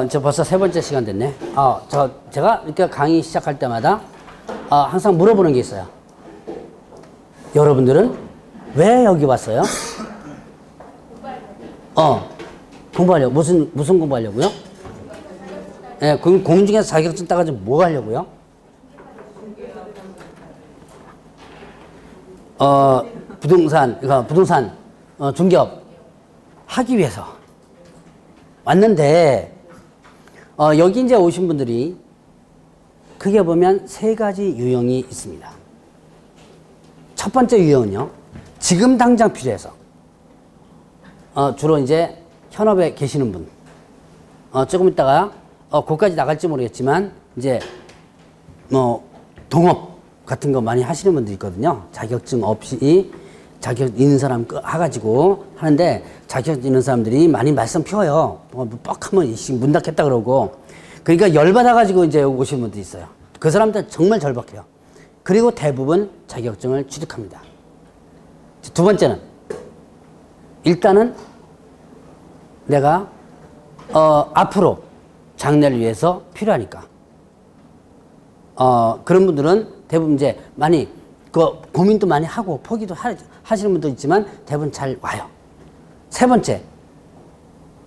이제 벌써 세 번째 시간 됐네. 제가 이렇게 강의 시작할 때마다, 항상 물어보는 게 있어요. 여러분들은 왜 여기 왔어요? 공부하려고. 무슨 공부하려고요? 예, 공중에서 자격증 따가지고 뭐 하려고요? 부동산, 중개업 하기 위해서 왔는데, 여기 이제 오신 분들이 크게 보면 세 가지 유형이 있습니다. 첫 번째 유형은요, 지금 당장 필요해서, 주로 이제 현업에 계시는 분, 조금 있다가, 거기까지 나갈지 모르겠지만, 이제, 동업 같은 거 많이 하시는 분들이 있거든요. 자격증 없이, 자격 있는 사람 해가지고 하는데, 자격 있는 사람들이 많이 말썽 피워요. 뻑하면 문 닫겠다 그러고. 그러니까 열받아가지고 이제 오시는 분들이 있어요. 그 사람들 정말 절박해요. 그리고 대부분 자격증을 취득합니다. 두 번째는, 일단은 내가, 앞으로 장래를 위해서 필요하니까. 그런 분들은 대부분 이제 많이, 고민도 많이 하고 포기도 하시는 분도 있지만 대부분 잘 와요. 세 번째,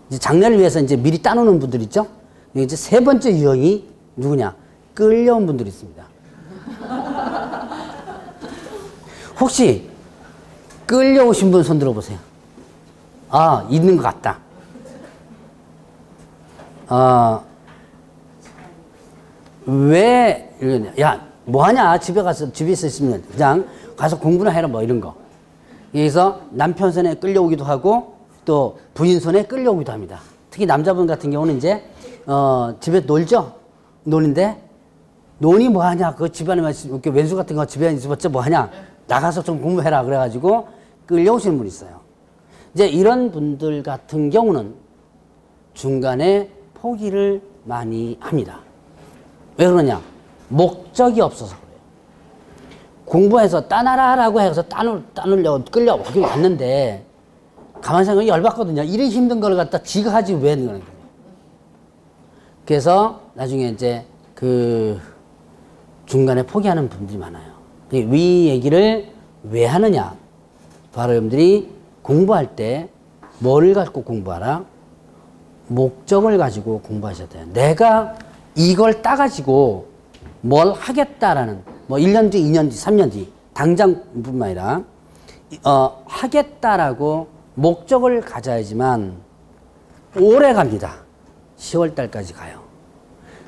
이제 장래를 위해서 이제 미리 따놓는 분들 있죠? 이제 세 번째 유형이 누구냐? 끌려온 분들이 있습니다. 혹시 끌려오신 분 손 들어보세요. 있는 것 같다. 왜, 야, 뭐하냐? 집에 있으면 그냥 가서 공부나 해라, 뭐 이런 거. 여기서 남편 손에 끌려오기도 하고 또 부인 손에 끌려오기도 합니다. 특히 남자분 같은 경우는 이제, 집에 놀죠? 노는데, 논이 뭐하냐? 그 집안에 이렇게 왼수 같은 거 집에 있어봤자 뭐하냐? 나가서 좀 공부해라. 그래가지고 끌려오시는 분이 있어요. 이제 이런 분들 같은 경우는 중간에 포기를 많이 합니다. 왜 그러냐? 목적이 없어서 그래요. 공부해서 따놔라라고 해서 따누려고 끌려 오긴 왔는데, 가만히 생각하면 열받거든요. 이리 힘든 걸 갖다 지가 하지 왜 그러는 거예요. 그래서 나중에 이제 중간에 포기하는 분들이 많아요. 위 얘기를 왜 하느냐? 바로 여러분들이 공부할 때 뭐를 갖고 공부하라? 목적을 가지고 공부하셔야 돼요. 내가 이걸 따가지고 뭘 하겠다라는, 1년 뒤, 2년 뒤, 3년 뒤, 당장뿐만 아니라, 하겠다라고 목적을 가져야지만 오래 갑니다. 10월 달까지 가요.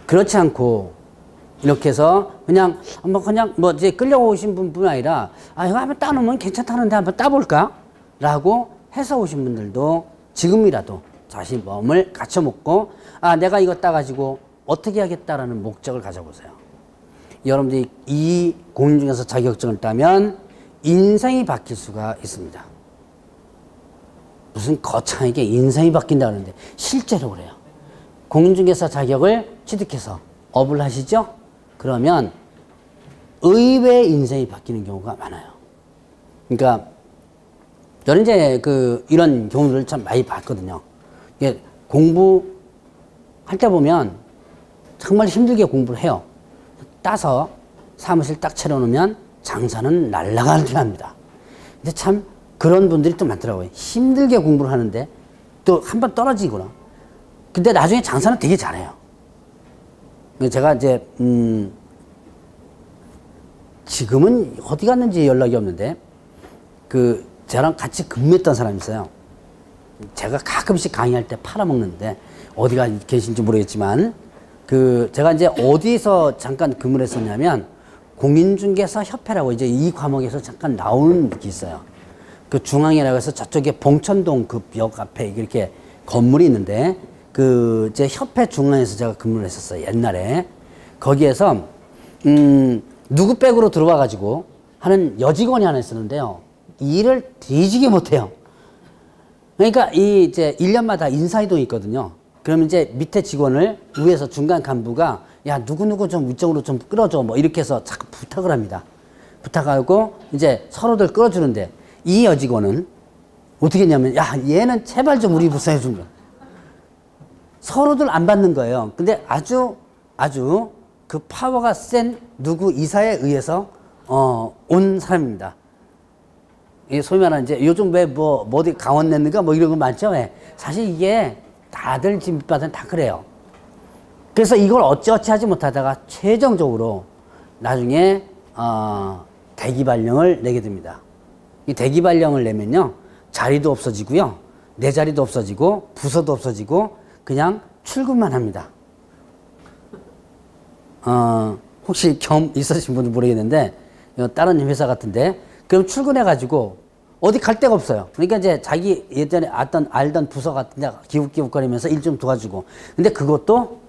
그렇지 않고, 이렇게 해서 그냥 이제 끌려오신 분뿐 아니라, 이거 한번 따놓으면 괜찮다는데 한번 따볼까? 라고 해서 오신 분들도 지금이라도 자신 마음을 갖춰먹고, 내가 이거 따가지고 어떻게 하겠다라는 목적을 가져보세요. 여러분들이 이 공인중개사 자격증을 따면 인생이 바뀔 수가 있습니다. 무슨 거창하게 인생이 바뀐다 그러는데 실제로 그래요. 공인중개사 자격을 취득해서 업을 하시죠? 그러면 의외의 인생이 바뀌는 경우가 많아요. 그러니까 저는 이제 이런 경우를 참 많이 봤거든요. 이게 공부할 때 보면 정말 힘들게 공부를 해요. 따서 사무실 딱 차려놓으면 장사는 날아가는 줄 압니다. 근데 참 그런 분들이 또 많더라고요. 힘들게 공부를 하는데 또 한 번 떨어지거나. 근데 나중에 장사는 되게 잘해요. 제가 이제 지금은 어디 갔는지 연락이 없는데 저랑 같이 근무했던 사람이 있어요. 제가 가끔씩 강의할 때 팔아먹는데 어디가 계신지 모르겠지만 제가 이제 어디서 잠깐 근무를 했었냐면 공인중개사 협회라고 이제 이 과목에서 잠깐 나오는 게 있어요. 중앙이라고 해서 저쪽에 봉천동 역 앞에 이렇게 건물이 있는데 제 협회 중앙에서 제가 근무를 했었어요. 옛날에. 거기에서 누구 백으로 들어와 가지고 하는 여직원이 하나 있었는데요. 일을 뒤지게 못해요. 그러니까 이제 1년마다 인사이동이 있거든요. 그러면 이제 밑에 직원을 위에서 중간 간부가 야, 누구누구 좀 위쪽으로 좀 끌어줘. 뭐 이렇게 해서 자꾸 부탁을 합니다. 부탁하고 이제 서로들 끌어주는데 이 여직원은 어떻게 했냐면 야, 얘는 제발 좀 우리 부서해 준 거야. 서로들 안 받는 거예요. 근데 아주 그 파워가 센 누구 이사에 의해서 온 사람입니다. 소위 말하는 이제 요즘 왜 뭐 어디 강원 냈는가 뭐 이런 거 많죠. 왜? 사실 이게 다들 지금 밑바닥은 다 그래요. 그래서 이걸 어찌어찌 하지 못하다가 최종적으로 나중에 대기발령을 내게 됩니다. 이 대기발령을 내면요, 자리도 없어지고요, 내 자리도 없어지고 부서도 없어지고 그냥 출근만 합니다. 혹시 경험 있으신 분은 모르겠는데 다른 회사 같은데 그럼 출근해가지고 어디 갈 데가 없어요. 그러니까 이제 자기 예전에 알던 부서 같은 데 기웃기웃거리면서 일 좀 도와주고. 근데 그것도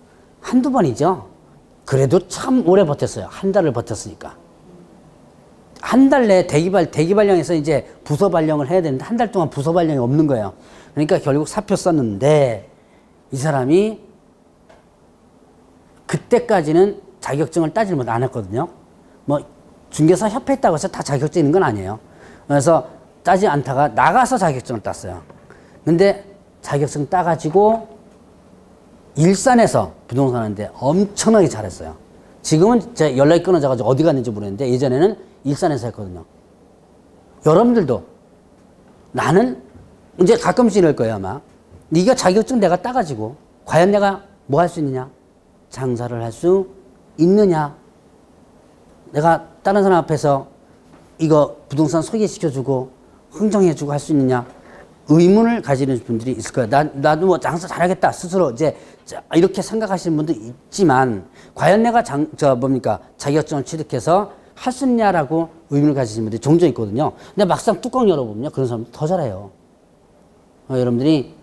한두 번이죠. 그래도 참 오래 버텼어요. 한 달을 버텼으니까. 한 달 내에 대기발령에서 이제 부서 발령을 해야 되는데 한 달 동안 부서 발령이 없는 거예요. 그러니까 결국 사표 썼는데 이 사람이 그때까지는 자격증을 따지를 못 안 했거든요. 뭐 중개사 협회에 있다고 해서 다 자격증 있는 건 아니에요. 그래서 따지 않다가 나가서 자격증을 땄어요. 근데 자격증 따가지고 일산에서 부동산 하는데 엄청나게 잘했어요. 지금은 제 연락이 끊어져가지고 어디 갔는지 모르겠는데 예전에는 일산에서 했거든요. 여러분들도 나는 이제 가끔씩 이럴 거예요 아마. 네가 자격증 내가 따가지고 과연 내가 뭐 할 수 있느냐? 장사를 할 수 있느냐? 내가 다른 사람 앞에서 이거 부동산 소개시켜주고 흥정해주고 할 수 있느냐? 의문을 가지는 분들이 있을 거예요. 나도 뭐 장사 잘하겠다 스스로 이제 이렇게 생각하시는 분도 있지만 과연 내가 자격증을 취득해서 할 수 있냐라고 의문을 가지시는 분들이 종종 있거든요. 근데 막상 뚜껑 열어보면요, 그런 사람들 더 잘해요. 여러분들이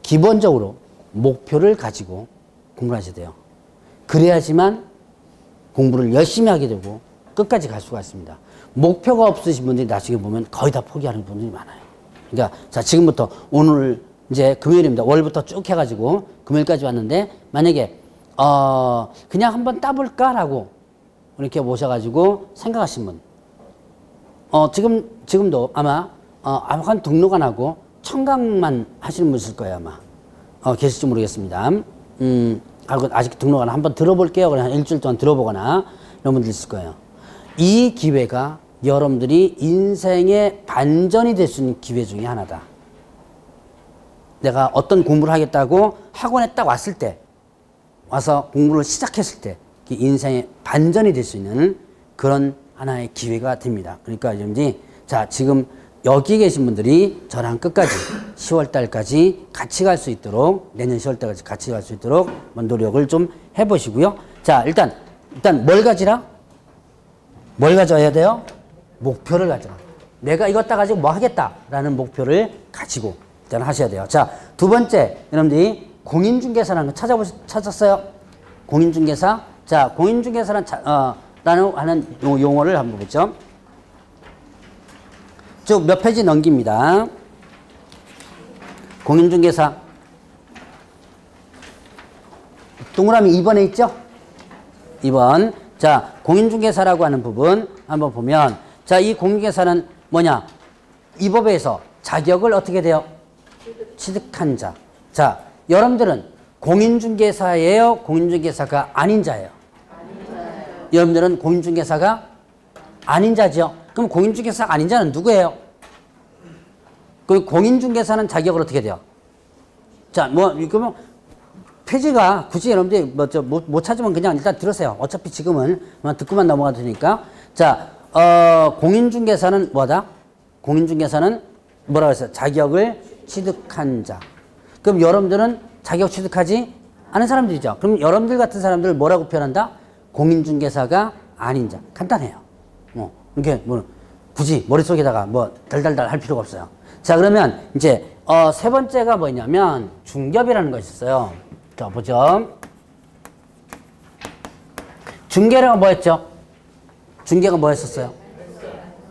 기본적으로 목표를 가지고 공부를 하셔야 돼요. 그래야지만 공부를 열심히 하게 되고 끝까지 갈 수가 있습니다. 목표가 없으신 분들이 나중에 보면 거의 다 포기하는 분들이 많아요. 그러니까 자, 지금부터 오늘 이제 금요일입니다. 월부터 쭉 해가지고 금요일까지 왔는데 만약에 그냥 한번 따볼까라고 이렇게 모셔가지고 생각하신 분, 지금도 아마 아무간 등록 안 하고 청강만 하시는 분 있을 거예요 아마. 계실지 모르겠습니다. 아직 등록 안 한번 들어볼게요. 그냥 한 일주일 동안 들어보거나 이런 분들 있을 거예요. 이 기회가 여러분들이 인생의 반전이 될 수 있는 기회 중에 하나다. 내가 어떤 공부를 하겠다고 학원에 딱 왔을 때, 와서 공부를 시작했을 때 인생의 반전이 될 수 있는 그런 하나의 기회가 됩니다. 그러니까 여러분들이 자, 지금 여기 계신 분들이 저랑 끝까지 10월달까지 같이 갈 수 있도록, 내년 10월달까지 같이 갈 수 있도록 노력을 좀 해보시고요. 자, 일단 뭘 가지라? 뭘 가져야 돼요? 목표를 가져라. 내가 이것 따가지고 뭐 하겠다라는 목표를 가지고 일단 하셔야 돼요. 자, 두 번째, 여러분들이 공인중개사라는 거 찾았어요? 공인중개사? 자, 공인중개사라는 하는 용어를 한번 보죠. 쭉 몇 페이지 넘깁니다. 공인중개사. 동그라미 2번에 있죠? 2번. 자, 공인중개사라고 하는 부분 한번 보면, 자, 이 공인중개사는 뭐냐? 이 법에서 자격을 어떻게 돼요? 취득한 자. 자, 여러분들은 공인중개사예요? 공인중개사가 아닌 자예요? 아닌 자예요. 여러분들은 공인중개사가 아닌 자죠? 그럼 공인중개사가 아닌 자는 누구예요? 그 공인중개사는 자격을 어떻게 돼요? 자, 그러면 페이지가 굳이 여러분들이 못 찾으면 그냥 일단 들으세요. 어차피 지금은 듣고만 넘어가도 되니까. 자, 공인중개사는 뭐다? 공인중개사는 뭐라고 했어요? 자격을 취득한 자. 그럼 여러분들은 자격 취득하지 않은 사람들이죠. 그럼 여러분들 같은 사람들을 뭐라고 표현한다? 공인중개사가 아닌 자. 간단해요. 이렇게 굳이 머릿속에다가 달달달 할 필요가 없어요. 자, 그러면 이제 세 번째가 뭐냐면 중개업이라는 것이 있어요. 자, 보죠. 중개가 뭐였죠? 중개가 뭐였었어요?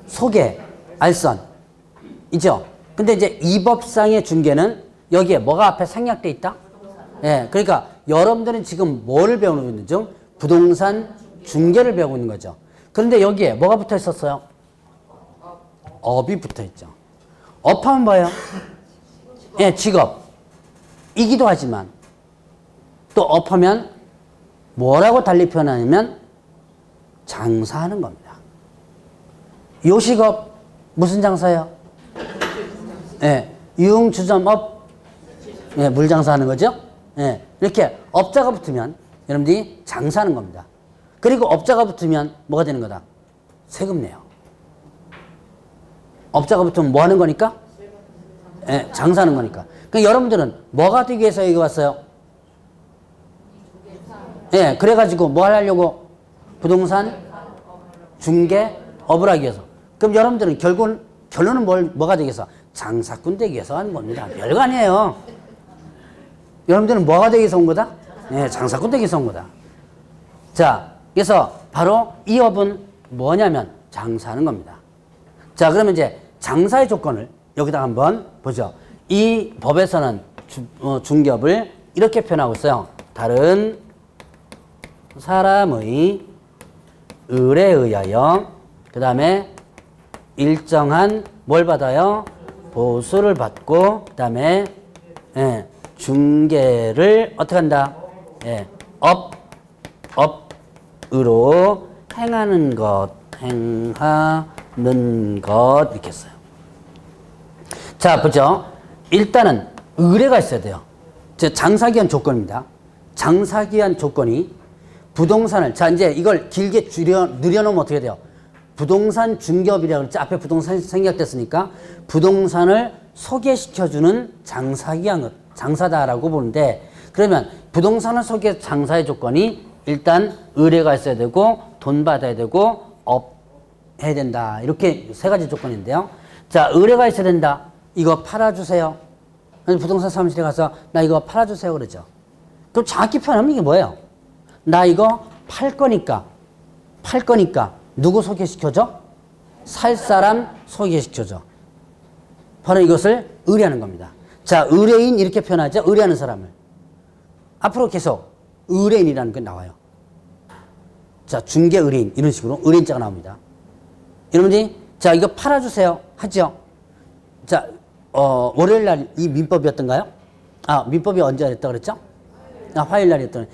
소개, 알선. 이죠? 근데 이제 이 법상의 중개는 여기에 뭐가 앞에 생략돼 있다? 예, 그러니까 여러분들은 지금 뭐를 배우고 있는 중? 부동산 중개를 배우고 있는 거죠. 그런데 여기에 뭐가 붙어 있었어요? 업이 붙어 있죠. 업하면 뭐예요? 예, 직업이기도 하지만 또 업하면 뭐라고 달리 표현하냐면 장사하는 겁니다. 요식업 무슨 장사예요? 예, 유흥주점업, 예, 물장사하는 거죠. 예, 이렇게 업자가 붙으면 여러분들이 장사하는 겁니다. 그리고 업자가 붙으면 뭐가 되는 거다? 세금 내요. 업자가 붙으면 뭐 하는 거니까? 예, 장사하는 거니까. 그러니까 여러분들은 뭐가 되기 위해서 여기 왔어요? 예, 그래가지고 뭐 하려고? 부동산 중개업을 하기 위해서. 그럼 여러분들은 결론은 뭐가 되기 위해서? 장사꾼 되기 위해서 하는 겁니다. 별거 아니에요. 여러분들은 뭐가 되기 위해서 온 거다? 예, 장사꾼 되기 위해서 온 거다. 자, 그래서 바로 이 업은 뭐냐면 장사하는 겁니다. 자, 그러면 이제 장사의 조건을 여기다 한번 보죠. 이 법에서는 중개업을 이렇게 표현하고 있어요. 다른 사람의 의뢰에 의하여 그 다음에 일정한 뭘 받아요? 보수를 받고 그 다음에 예, 중개를 어떻게 한다? 예, 업으로 행하는 것 이렇게 했어요. 자, 보죠. 일단은 의뢰가 있어야 돼요. 장사기 위한 조건입니다. 장사기 위한 조건이 부동산을, 자, 이제 이걸 길게 늘려놓으면 어떻게 돼요? 부동산 중개업이라고 그랬지. 앞에 부동산이 생략됐으니까 부동산을 소개시켜주는 장사기 위한 것, 장사다라고 보는데, 그러면 부동산을 장사의 조건이 일단 의뢰가 있어야 되고 돈 받아야 되고 업 해야 된다. 이렇게 세 가지 조건인데요. 자, 의뢰가 있어야 된다. 이거 팔아주세요. 부동산 사무실에 가서 나 이거 팔아주세요 그러죠. 그럼 정확히 표현하면 이게 뭐예요? 나 이거 팔 거니까 누구 소개시켜줘? 살 사람 소개시켜줘. 바로 이것을 의뢰하는 겁니다. 자, 의뢰인 이렇게 표현하죠. 의뢰하는 사람을. 앞으로 계속 의뢰인이라는 게 나와요. 자, 중개 의뢰인 이런 식으로 의뢰인자가 나옵니다. 여러분들이 자, 이거 팔아주세요 하죠. 자, 월요일 날 이 민법이었던가요? 아, 민법이 언제 했다 그랬죠? 아, 화요일 날이었던.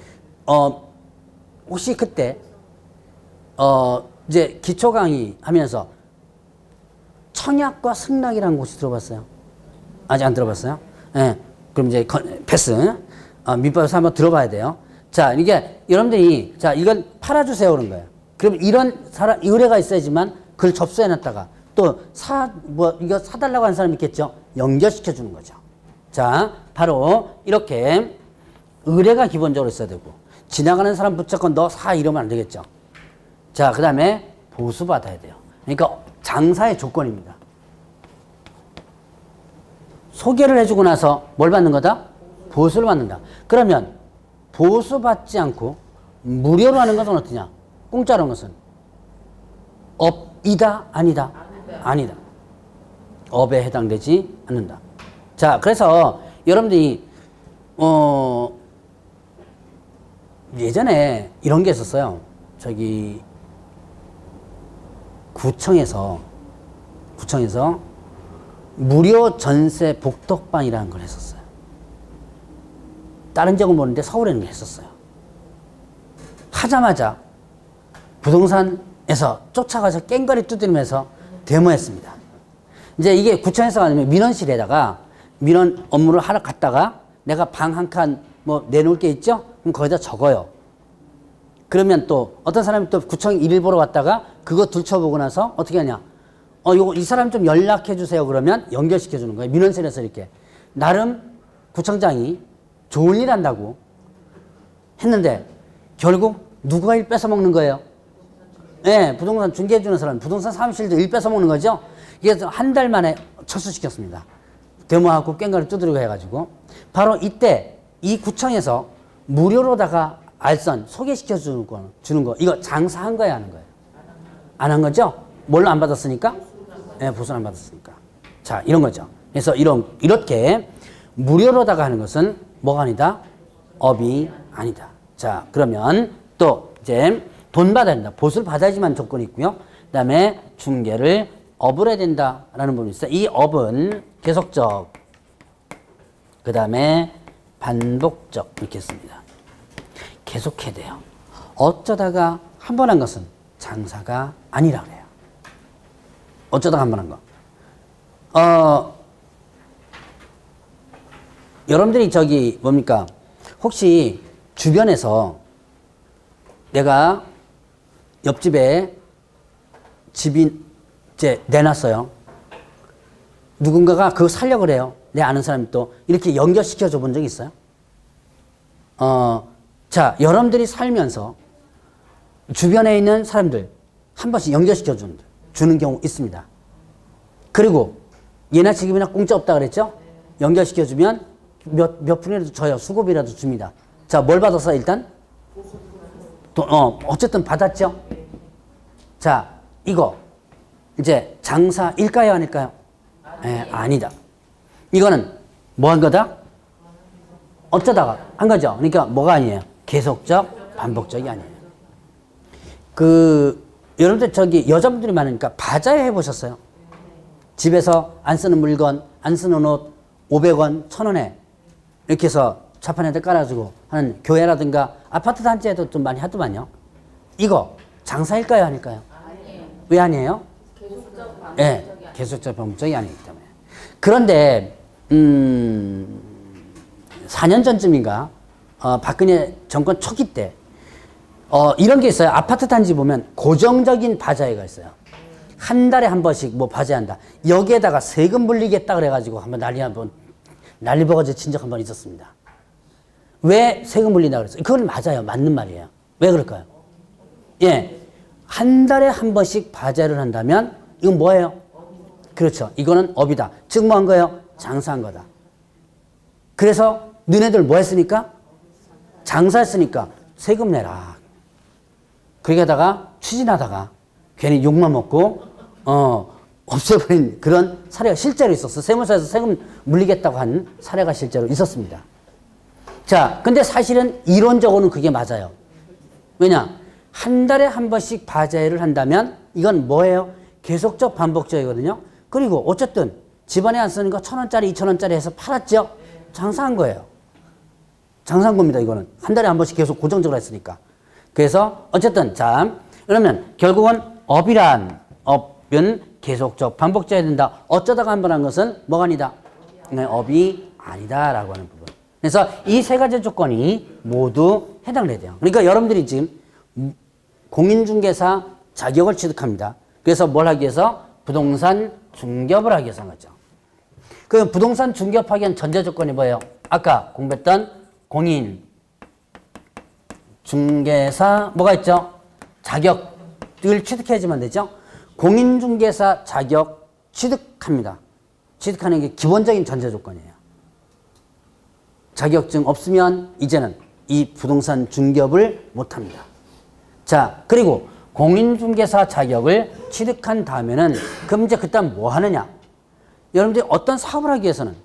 혹시 그때 이제 기초 강의 하면서 청약과 승낙이라는 곳이 들어봤어요? 아직 안 들어봤어요? 예. 그럼 이제 패스. 민법에서 한번 들어봐야 돼요. 자, 이게 여러분들이 자, 이건 팔아주세요 그런 거예요. 그럼 이런 사람 의뢰가 있어야지만 그걸 접수해 놨다가 또 이거 사달라고 하는 사람이 있겠죠? 연결시켜 주는 거죠. 자, 바로 이렇게 의뢰가 기본적으로 있어야 되고, 지나가는 사람 무조건 너 사 이러면 안 되겠죠. 자, 그 다음에 보수받아야 돼요. 그러니까 장사의 조건입니다. 소개를 해주고 나서 뭘 받는 거다? 보수를 받는다. 그러면 보수받지 않고 무료로 하는 것은 어떠냐? 공짜로 하는 것은 업이다? 아니다? 아니다. 업에 해당되지 않는다. 자, 그래서 여러분들이 예전에 이런 게 있었어요. 저기 구청에서 무료 전세 복덕방이라는 걸 했었어요. 다른 지역은 모르는데 서울에는 했었어요. 하자마자 부동산에서 쫓아가서 깽거리 두드리면서 데모했습니다. 이제 이게 구청에서 아니면 민원실에다가 민원 업무를 하러 갔다가 내가 방 한 칸 뭐 내놓을 게 있죠? 그럼 거기다 적어요. 그러면 또 어떤 사람이 또 구청 일을 보러 왔다가 그거 들춰보고 나서 어떻게 하냐? 이 사람 좀 연락해 주세요. 그러면 연결시켜 주는 거예요. 민원실에서 이렇게. 나름 구청장이 좋은 일 한다고 했는데 결국 누가 일 뺏어 먹는 거예요? 네, 부동산 중개해 주는 사람, 부동산 사무실도 일 뺏어 먹는 거죠? 이게 한 달 만에 철수시켰습니다. 데모하고 깽가리 두드리고 해가지고. 바로 이때 이 구청에서 무료로다가 알선 소개시켜 주는 거, 이거 장사한 거야, 하는 거예요? 안 한 거죠? 뭘로 안 받았으니까? 네, 보수를 안 받았으니까. 자, 이런 거죠. 그래서 이렇게 무료로다가 하는 것은 뭐가 아니다? 업이 아니다. 자, 그러면 또 이제 돈 받아야 된다. 보수를 받아야지만 조건이 있고요. 그 다음에 중개를 업을 해야 된다라는 부분이 있어요. 이 업은 계속적, 그 다음에 반복적 이렇게 했습니다. 계속해야 돼요. 어쩌다가 한 번 한 것은 장사가 아니라 그래요. 어쩌다가 한 번 한 거. 여러분들이 저기 뭡니까? 혹시 주변에서 내가 옆집에 집이 이제 내놨어요. 누군가가 그거 살려고 그래요. 내 아는 사람이 또 이렇게 연결시켜 줘 본 적 있어요? 자, 여러분들이 살면서 주변에 있는 사람들 한 번씩 연결시켜 주는 경우 있습니다. 그리고 예나 지금이나 공짜 없다 그랬죠? 연결시켜 주면 몇 푼이라도 줘요. 수고비라도 줍니다. 자, 뭘 받았어 일단? 어쨌든 받았죠? 자, 이거 이제 장사일까요 아닐까요? 아니다. 이거는 뭐 한 거다? 어쩌다가 한 거죠. 그러니까 뭐가 아니에요? 계속적, 반복적이 아니에요. 여러분들 저기 여자분들이 많으니까 바자회 해보셨어요? 집에서 안 쓰는 물건, 안 쓰는 옷 500원, 1000원에 이렇게 해서 자판에다 깔아주고 하는 교회라든가 아파트 단지에도 좀 많이 하더만요. 이거 장사일까요 아닐까요? 아니에요. 왜 아니에요? 계속적, 반복적이 네, 계속적, 반복적이 아니기 때문에. 그런데 4년 전쯤인가 박근혜 정권 초기 때 이런 게 있어요. 아파트 단지 보면 고정적인 바자회가 있어요. 한 달에 한 번씩 뭐 바자회한다. 여기에다가 세금 물리겠다 그래가지고 한번 난리 버거지 친 적 한 번 있었습니다. 왜 세금 물린다 그랬어요? 그건 맞아요. 맞는 말이에요. 왜 그럴까요? 예, 한 달에 한 번씩 바자회를 한다면 이건 뭐예요? 그렇죠. 이거는 업이다. 즉 뭐 한 거예요? 장사한 거다. 그래서 너네들 뭐 했으니까? 장사했으니까 세금 내라. 그렇게 하다가 추진하다가 괜히 욕만 먹고 없애버린 그런 사례가 실제로 있었어. 세무서에서 세금 물리겠다고 한 사례가 실제로 있었습니다. 자, 근데 사실은 이론적으로는 그게 맞아요. 왜냐? 한 달에 한 번씩 바자회를 한다면 이건 뭐예요? 계속적 반복적이거든요. 그리고 어쨌든 집안에 안 쓰는 거 1000원짜리, 2000원짜리 해서 팔았죠? 장사한 거예요. 장사한 겁니다, 이거는. 한 달에 한 번씩 계속 고정적으로 했으니까. 그래서 어쨌든 자, 그러면 결국은 업은 계속적 반복적이어야 된다. 어쩌다가 한 번 한 것은 뭐가 아니다? 네, 업이 아니다라고 하는 부분. 그래서 이 세 가지 조건이 모두 해당돼야 돼요. 그러니까 여러분들이 지금 공인중개사 자격을 취득합니다. 그래서 뭘 하기 위해서? 부동산 중개업을 하기 위해서 한 거죠. 그 부동산 중개업하기 위한 전제 조건이 뭐예요? 아까 공부했던 공인 중개사 뭐가 있죠? 자격을 취득해야지만 되죠. 공인중개사 자격 취득합니다. 취득하는 게 기본적인 전제 조건이에요. 자격증 없으면 이제는 이 부동산 중개업을 못합니다. 자, 그리고 공인중개사 자격을 취득한 다음에는 그럼 이제 그다음 뭐 하느냐? 여러분들이 어떤 사업을 하기 위해서는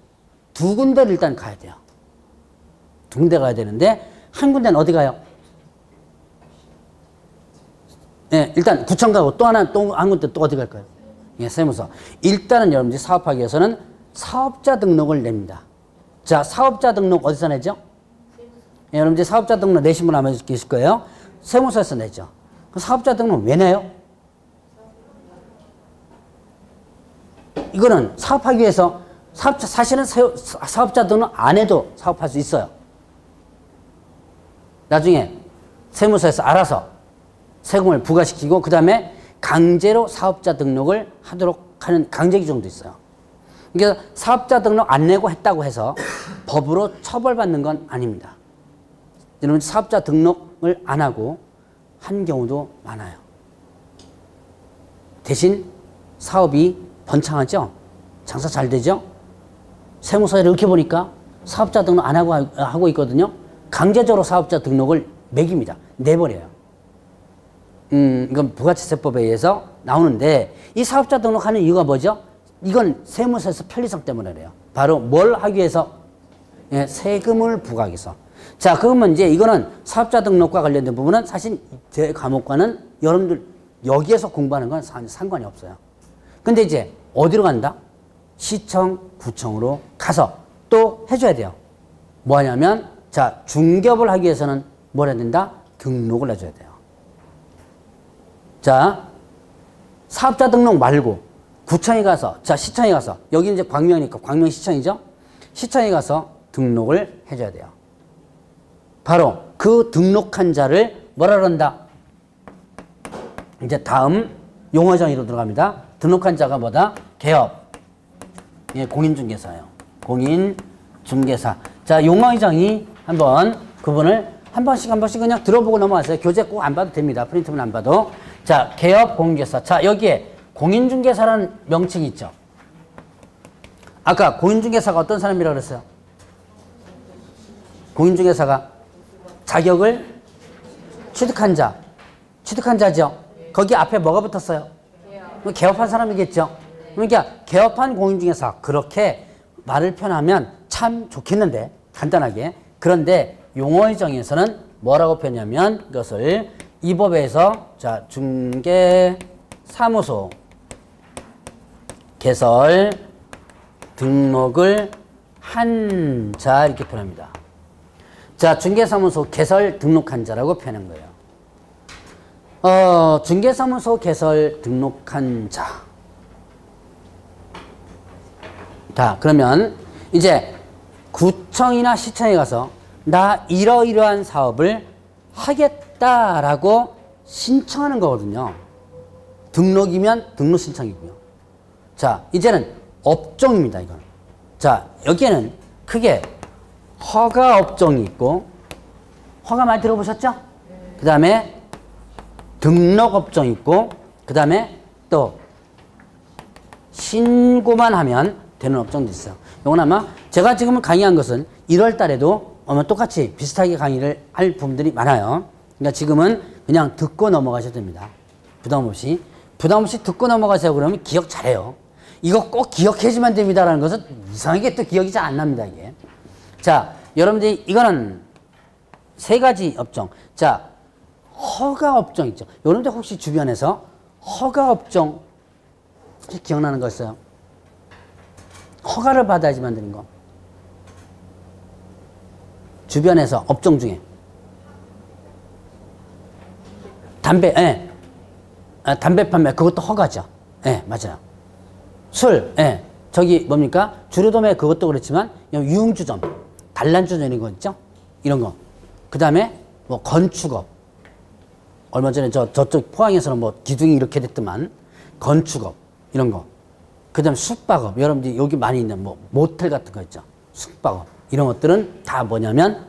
두 군데를 일단 가야 돼요. 두 군데 가야 되는데 한 군데는 어디 가요? 예, 일단 구청 가고 또 한 군데 또 어디 갈까요? 예, 세무서. 일단은 여러분들이 사업하기 위해서는 사업자 등록을 냅니다. 자, 사업자 등록 어디서 내죠? 예, 여러분들이 사업자 등록 내신 분 아마 계실 거예요. 세무서에서 내죠. 그 사업자 등록 왜 내요? 이거는 사업하기 위해서 사실은 사업자 등록 안 해도 사업할 수 있어요. 나중에 세무서에서 알아서 세금을 부과시키고 그 다음에 강제로 사업자 등록을 하도록 하는 강제 규정도 있어요. 그러니까 사업자 등록 안 내고 했다고 해서 법으로 처벌받는 건 아닙니다. 여러분 사업자 등록을 안 하고 한 경우도 많아요. 대신 사업이 번창하죠? 장사 잘 되죠? 세무서에 이렇게 보니까 사업자 등록 안 하고 있거든요. 강제적으로 사업자 등록을 매깁니다. 내버려요. 이건 부가치세법에 의해서 나오는데 이 사업자 등록하는 이유가 뭐죠? 이건 세무서에서 편리성 때문에 그래요. 바로 뭘 하기 위해서? 예, 세금을 부과하기 위해서. 자, 그러면 이제 이거는 사업자 등록과 관련된 부분은 사실 제 과목과는 여러분들 여기에서 공부하는 건 상관이 없어요. 근데 이제 어디로 간다? 시청, 구청으로 가서 또 해줘야 돼요. 뭐 하냐면, 자, 중개업을 하기 위해서는 뭘 해야 된다? 등록을 해줘야 돼요. 자, 사업자 등록 말고 구청에 가서, 자, 시청에 가서, 여기 이제 광명이니까 광명시청이죠? 시청에 가서 등록을 해줘야 돼요. 바로 그 등록한 자를 뭐라 그런다? 이제 다음 용어정의로 들어갑니다. 등록한 자가 뭐다? 개업. 예, 공인중개사예요. 공인중개사. 자, 용어정의 한번 그분을 한 번씩 그냥 들어보고 넘어가세요. 교재 꼭 안 봐도 됩니다. 프린트만 안 봐도. 자, 개업 공인중개사. 자, 여기에 공인중개사라는 명칭이 있죠. 아까 공인중개사가 어떤 사람이라고 그랬어요? 공인중개사가 자격을 취득한 자. 취득한 자죠. 거기 앞에 뭐가 붙었어요? 개업한 사람이겠죠. 그러니까 개업한 공인중개사. 그렇게 말을 표현하면 참 좋겠는데 간단하게. 그런데 용어의 정의에서는 뭐라고 표현하냐면 이것을 이 법에서 자, 중개사무소 개설 등록을 한 자 이렇게 표현합니다. 자, 중개사무소 개설 등록한 자라고 표현한 거예요. 중개사무소 개설 등록한 자. 자, 그러면 이제 구청이나 시청에 가서 나 이러이러한 사업을 하겠다라고 신청하는 거거든요. 등록이면 등록 신청이고요. 자, 이제는 업종입니다, 이건. 자, 여기에는 크게 허가 업종이 있고, 허가 많이 들어보셨죠? 그 다음에 등록 업종이 있고, 그 다음에 또 신고만 하면 되는 업종도 있어요. 이건 아마 제가 지금 강의한 것은 1월 달에도 아마 똑같이 비슷하게 강의를 할 부분들이 많아요. 그러니까 지금은 그냥 듣고 넘어가셔도 됩니다. 부담 없이. 부담 없이 듣고 넘어가세요. 그러면 기억 잘해요. 이거 꼭 기억해주면 됩니다라는 것은 이상하게 또 기억이 잘 안 납니다, 이게. 자, 여러분들이 이거는 세 가지 업종. 자, 허가 업종 있죠. 여러분들 혹시 주변에서 허가 업종 기억나는 거 있어요? 허가를 받아야지 만드는 거. 주변에서 업종 중에. 담배, 예. 담배 판매, 그것도 허가죠. 예, 맞아요. 술, 예. 저기 뭡니까? 주류도매 그것도 그렇지만, 유흥주점, 단란주점 이런 거 있죠? 이런 거. 그 다음에 뭐 건축업. 얼마 전에 저쪽 포항에서는 뭐 기둥이 이렇게 됐더만, 건축업, 이런 거. 그 다음에 숙박업. 여러분들이 여기 많이 있는 뭐 모텔 같은 거 있죠? 숙박업. 이런 것들은 다 뭐냐면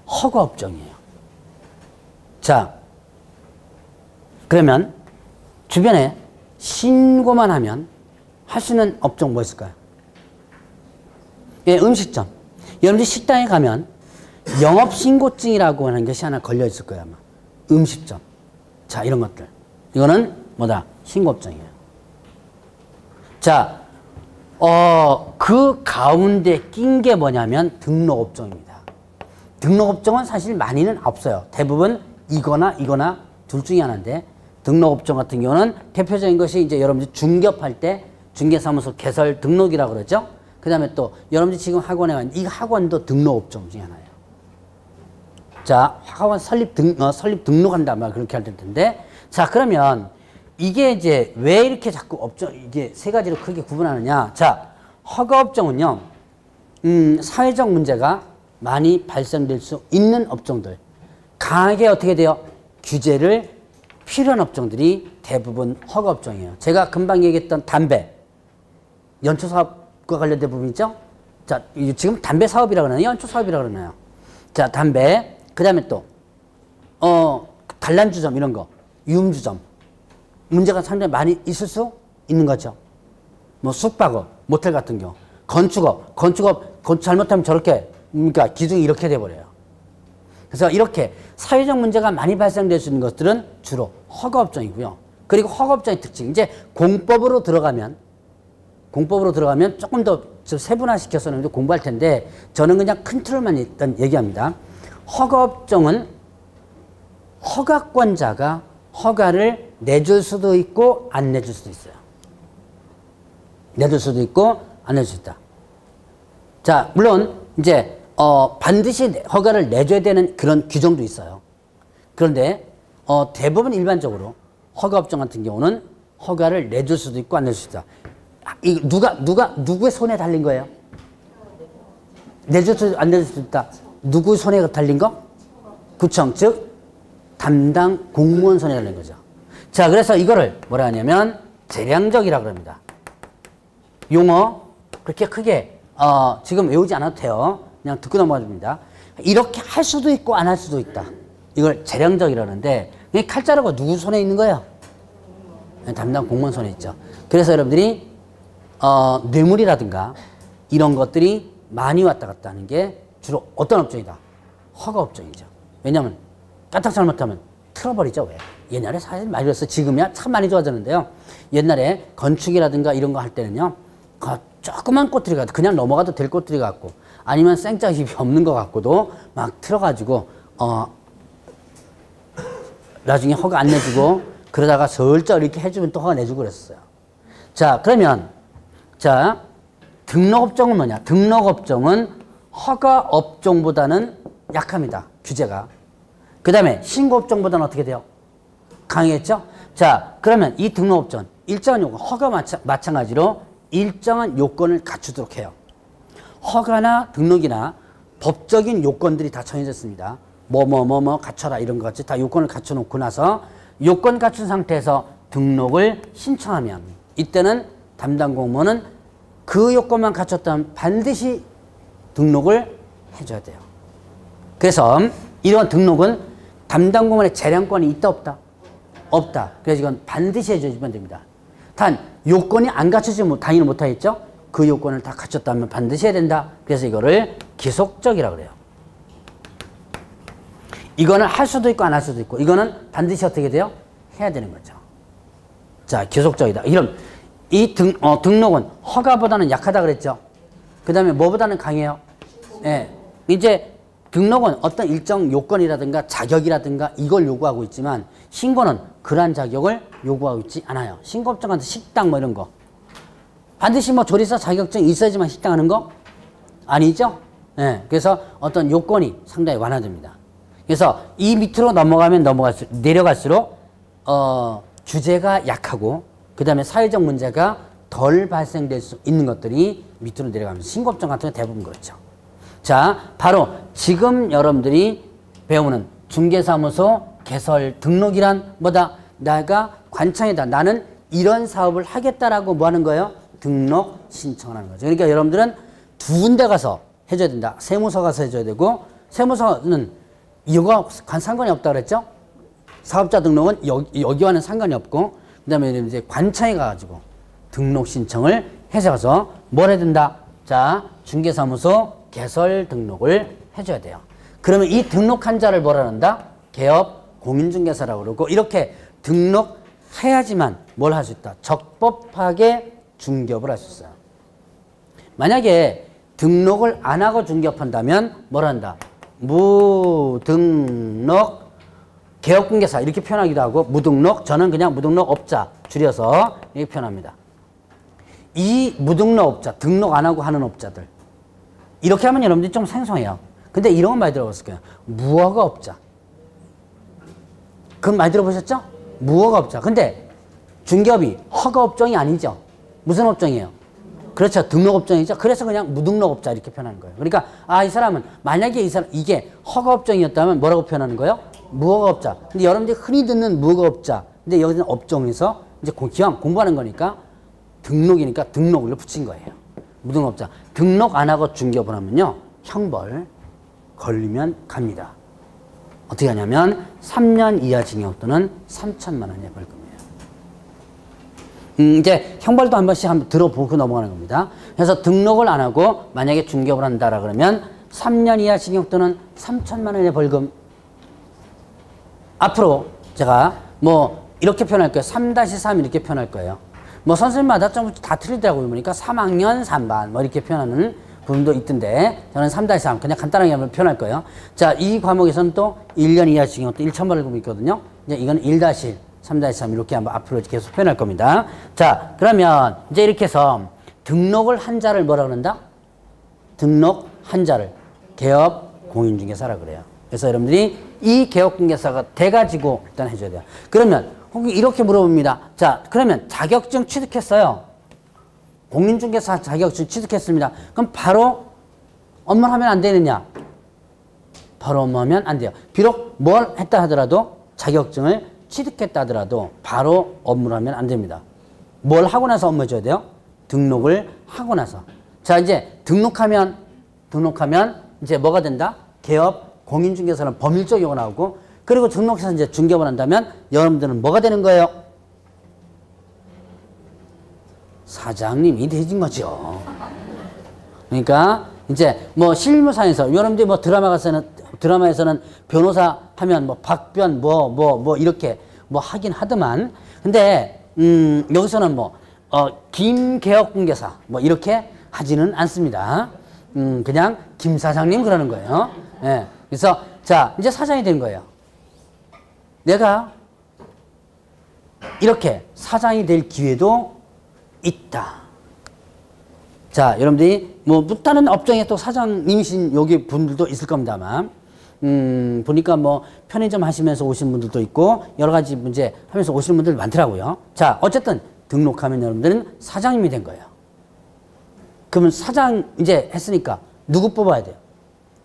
허가업종이에요. 자, 그러면 주변에 신고만 하면 할 수 있는 업종 뭐 있을까요? 예, 음식점. 여러분들 식당에 가면 영업신고증이라고 하는 것이 하나 걸려 있을 거예요, 아마. 음식점. 자, 이런 것들. 이거는 뭐다? 신고업종이에요. 자, 그 가운데 낀 게 뭐냐면 등록업종입니다. 등록업종은 사실 많이는 없어요. 대부분 이거나 둘 중에 하나인데, 등록업종 같은 경우는 대표적인 것이 이제 여러분들 중개업할 때 중개사무소 개설 등록이라고 그러죠. 그 다음에 또 여러분들 지금 학원에 간 이 학원도 등록업종 중에 하나예요. 자, 학원 설립 등록한다 말 그렇게 할 텐데, 자, 그러면 이게 이제 왜 이렇게 자꾸 업종, 이게 세 가지로 크게 구분하느냐. 자, 허가업종은요, 사회적 문제가 많이 발생될 수 있는 업종들. 강하게 어떻게 돼요? 규제를 필요한 업종들이 대부분 허가업종이에요. 제가 금방 얘기했던 담배, 연초사업과 관련된 부분 있죠? 자, 지금 담배 사업이라고 그러나요? 연초사업이라고 그러나요? 자, 담배, 그 다음에 또, 단란주점 이런 거, 유흥주점. 문제가 상당히 많이 있을 수 있는 거죠. 뭐 숙박업, 모텔 같은 경우, 건축업 잘못하면 저렇게, 그러니까 기둥이 이렇게 돼버려요. 그래서 이렇게 사회적 문제가 많이 발생될 수 있는 것들은 주로 허가업종이고요. 그리고 허가업종의 특징, 이제 공법으로 들어가면 조금 더 세분화시켜서는 공부할 텐데, 저는 그냥 큰 틀만 일단 얘기합니다. 허가업종은 허가권자가 허가를 내줄 수도 있고 안 내줄 수도 있어요. 내줄 수도 있고 안 내줄 수 있다. 자, 물론 이제 반드시 허가를 내줘야 되는 그런 규정도 있어요. 그런데 대부분 일반적으로 허가업종 같은 경우는 허가를 내줄 수도 있고 안 낼 수도 있다. 이 누구의 손에 달린 거예요? 내줄 수도 안 내줄 수도 있다. 누구 손에 달린 거? 구청, 즉 담당 공무원 손에 달린 거죠. 자, 그래서 이거를 뭐라 하냐면 재량적이라고 합니다. 용어 그렇게 크게 지금 외우지 않아도 돼요. 그냥 듣고 넘어가 줍니다. 이렇게 할 수도 있고 안 할 수도 있다. 이걸 재량적이라는데 칼자루가 누구 손에 있는 거예요? 담당 공무원 손에 있죠. 그래서 여러분들이 뇌물이라든가 이런 것들이 많이 왔다 갔다 하는 게 주로 어떤 업종이다? 허가업종이죠. 왜냐하면 까딱 잘못하면 틀어버리죠. 왜? 옛날에 사실 많이 그랬어요. 지금이야 참 많이 좋아졌는데요. 옛날에 건축이라든가 이런 거 할 때는요. 조그만 꼬투리 같고 그냥 넘어가도 될 꼬투리 같고 아니면 생짝이 없는 것 같고도 막 틀어가지고 나중에 허가 안 내주고 그러다가 슬쩍 이렇게 해주면 또 허가 내주고 그랬어요. 자, 그러면 자 등록업종은 뭐냐? 등록업종은 허가업종보다는 약합니다. 규제가. 그 다음에 신고업종보다는 어떻게 돼요? 강했죠? 자, 그러면 이 등록업종 일정한 요건, 허가 마찬가지로 일정한 요건을 갖추도록 해요. 허가나 등록이나 법적인 요건들이 다 정해졌습니다. 뭐 갖춰라 이런 것 같이 다 요건을 갖춰놓고 나서 요건 갖춘 상태에서 등록을 신청하면 이때는 담당 공무원은 그 요건만 갖췄다면 반드시 등록을 해줘야 돼요. 그래서 이러한 등록은 담당 공무원의 재량권이 있다 없다? 없다. 그래서 이건 반드시 해주시면 됩니다. 단 요건이 안 갖춰지면 당연히 못하겠죠? 그 요건을 다 갖췄다면 반드시 해야 된다. 그래서 이거를 기속적이라고 그래요. 이거는 할 수도 있고 안 할 수도 있고 이거는 반드시 어떻게 돼요? 해야 되는 거죠. 자, 기속적이다. 이런 이 등록은 허가보다는 약하다 그랬죠. 그 다음에 뭐보다는 강해요? 예. 이제 등록은 어떤 일정 요건이라든가 자격이라든가 이걸 요구하고 있지만 신고는 그러한 자격을 요구하고 있지 않아요. 신고업종 같은 식당 뭐 이런 거 반드시 뭐 조리사 자격증이 있어야지만 식당 하는 거 아니죠? 예. 그래서 어떤 요건이 상당히 완화됩니다. 그래서 이 밑으로 내려갈수록 규제가 약하고 그 다음에 사회적 문제가 덜 발생될 수 있는 것들이 밑으로 내려가면서 신고업종 같은 건 대부분 그렇죠. 자, 바로 지금 여러분들이 배우는 중개사무소 개설 등록이란 뭐다? 내가 관청이다. 나는 이런 사업을 하겠다라고 뭐 하는 거예요? 등록 신청을 하는 거죠. 그러니까 여러분들은 두 군데 가서 해줘야 된다. 세무서 가서 해줘야 되고 세무서는 이거 상관이 없다 그랬죠? 사업자 등록은 여기와는 상관이 없고 그 다음에 이제 관청에 가가지고 등록 신청을 해서 가서 뭘 해야 된다? 자, 중개사무소 개설 등록을 해줘야 돼요. 그러면 이 등록한 자를 뭐라 한다? 개업 공인중개사라고 그러고 이렇게 등록해야지만 뭘 할 수 있다? 적법하게 중개업을 할 수 있어요. 만약에 등록을 안 하고 중개업한다면 뭘 한다? 무등록 개업공개사 이렇게 표현하기도 하고 무등록 저는 그냥 무등록업자 줄여서 이렇게 표현합니다. 이 무등록업자 등록 안 하고 하는 업자들 이렇게 하면 여러분들이 좀 생소해요. 근데 이런 건 많이 들어봤을 거예요. 무허가업자 그건 많이 들어보셨죠? 무허가업자 근데 중개업이 허가업종이 아니죠. 무슨 업종이에요? 그렇죠. 등록업종이죠. 그래서 그냥 무등록업자 이렇게 표현하는 거예요. 그러니까 이 사람은 만약에 이게 허가업종이었다면 뭐라고 표현하는 거예요? 무허가업자. 근데 여러분들이 흔히 듣는 무허가업자. 근데 여기는 업종에서 이제 기왕 공부하는 거니까 등록이니까 등록을 붙인 거예요. 무등록업자. 등록 안 하고 중개업을 하면요. 형벌 걸리면 갑니다. 어떻게 하냐면 3년 이하 징역 또는 3천만 원의 벌금이에요. 이제 형벌도 한 번씩 한번 들어보고 넘어가는 겁니다. 그래서 등록을 안 하고 만약에 중개업을 한다라 그러면 3년 이하 징역 또는 3천만 원의 벌금. 앞으로 제가 뭐 이렇게 표현할 거예요. 3-3 이렇게 표현할 거예요. 뭐 선생님마다 좀 다 틀리더라고요. 보니까 3학년 3반 뭐 이렇게 표현하는 부분도 있던데 저는 3-3 그냥 간단하게 한번 표현할 거예요. 자, 이 과목에서는 또 1년 이하 징역 또 1천 벌금이 있거든요. 이제 이건 1-1, 3-3 이렇게 한번 앞으로 계속 표현할 겁니다. 자, 그러면 이제 이렇게 해서 등록을 한 자를 뭐라 그런다? 등록 한 자를 개업 공인중개사라 그래요. 그래서 여러분들이 이 개업공개사가 돼가지고 일단 해줘야 돼요. 그러면 혹시 이렇게 물어봅니다. 자, 그러면 자격증 취득했어요. 공인중개사 자격증 취득했습니다. 그럼 바로 업무를 하면 안 되느냐? 바로 업무하면 안 돼요. 비록 뭘 했다 하더라도 자격증을 취득했다 하더라도 바로 업무를 하면 안 됩니다. 뭘 하고 나서 업무해줘야 돼요? 등록을 하고 나서. 자, 이제 등록하면 이제 뭐가 된다? 개업 공인중개사는 법률적 용어 나오고, 그리고 등록해서 이제 중개업을 한다면 여러분들은 뭐가 되는 거예요? 사장님이 되진 거죠. 그러니까 이제 뭐 실무상에서 여러분들이 뭐 드라마에서는 변호사 하면 뭐 박변 뭐 이렇게 뭐 하긴 하더만, 근데 여기서는 뭐 김개업공개사 뭐 이렇게 하지는 않습니다. 그냥 김 사장님 그러는 거예요. 예. 그래서 자, 이제 사장이 된 거예요. 내가 이렇게 사장이 될 기회도 있다. 자, 여러분들이 뭐 다른 업종에 또 사장님이신 여기 분들도 있을 겁니다만, 보니까 뭐 편의점 하시면서 오신 분들도 있고 여러 가지 문제 하면서 오시는 분들 많더라고요. 자, 어쨌든 등록하면 여러분들은 사장님이 된 거예요. 그러면 사장 이제 했으니까 누구 뽑아야 돼요?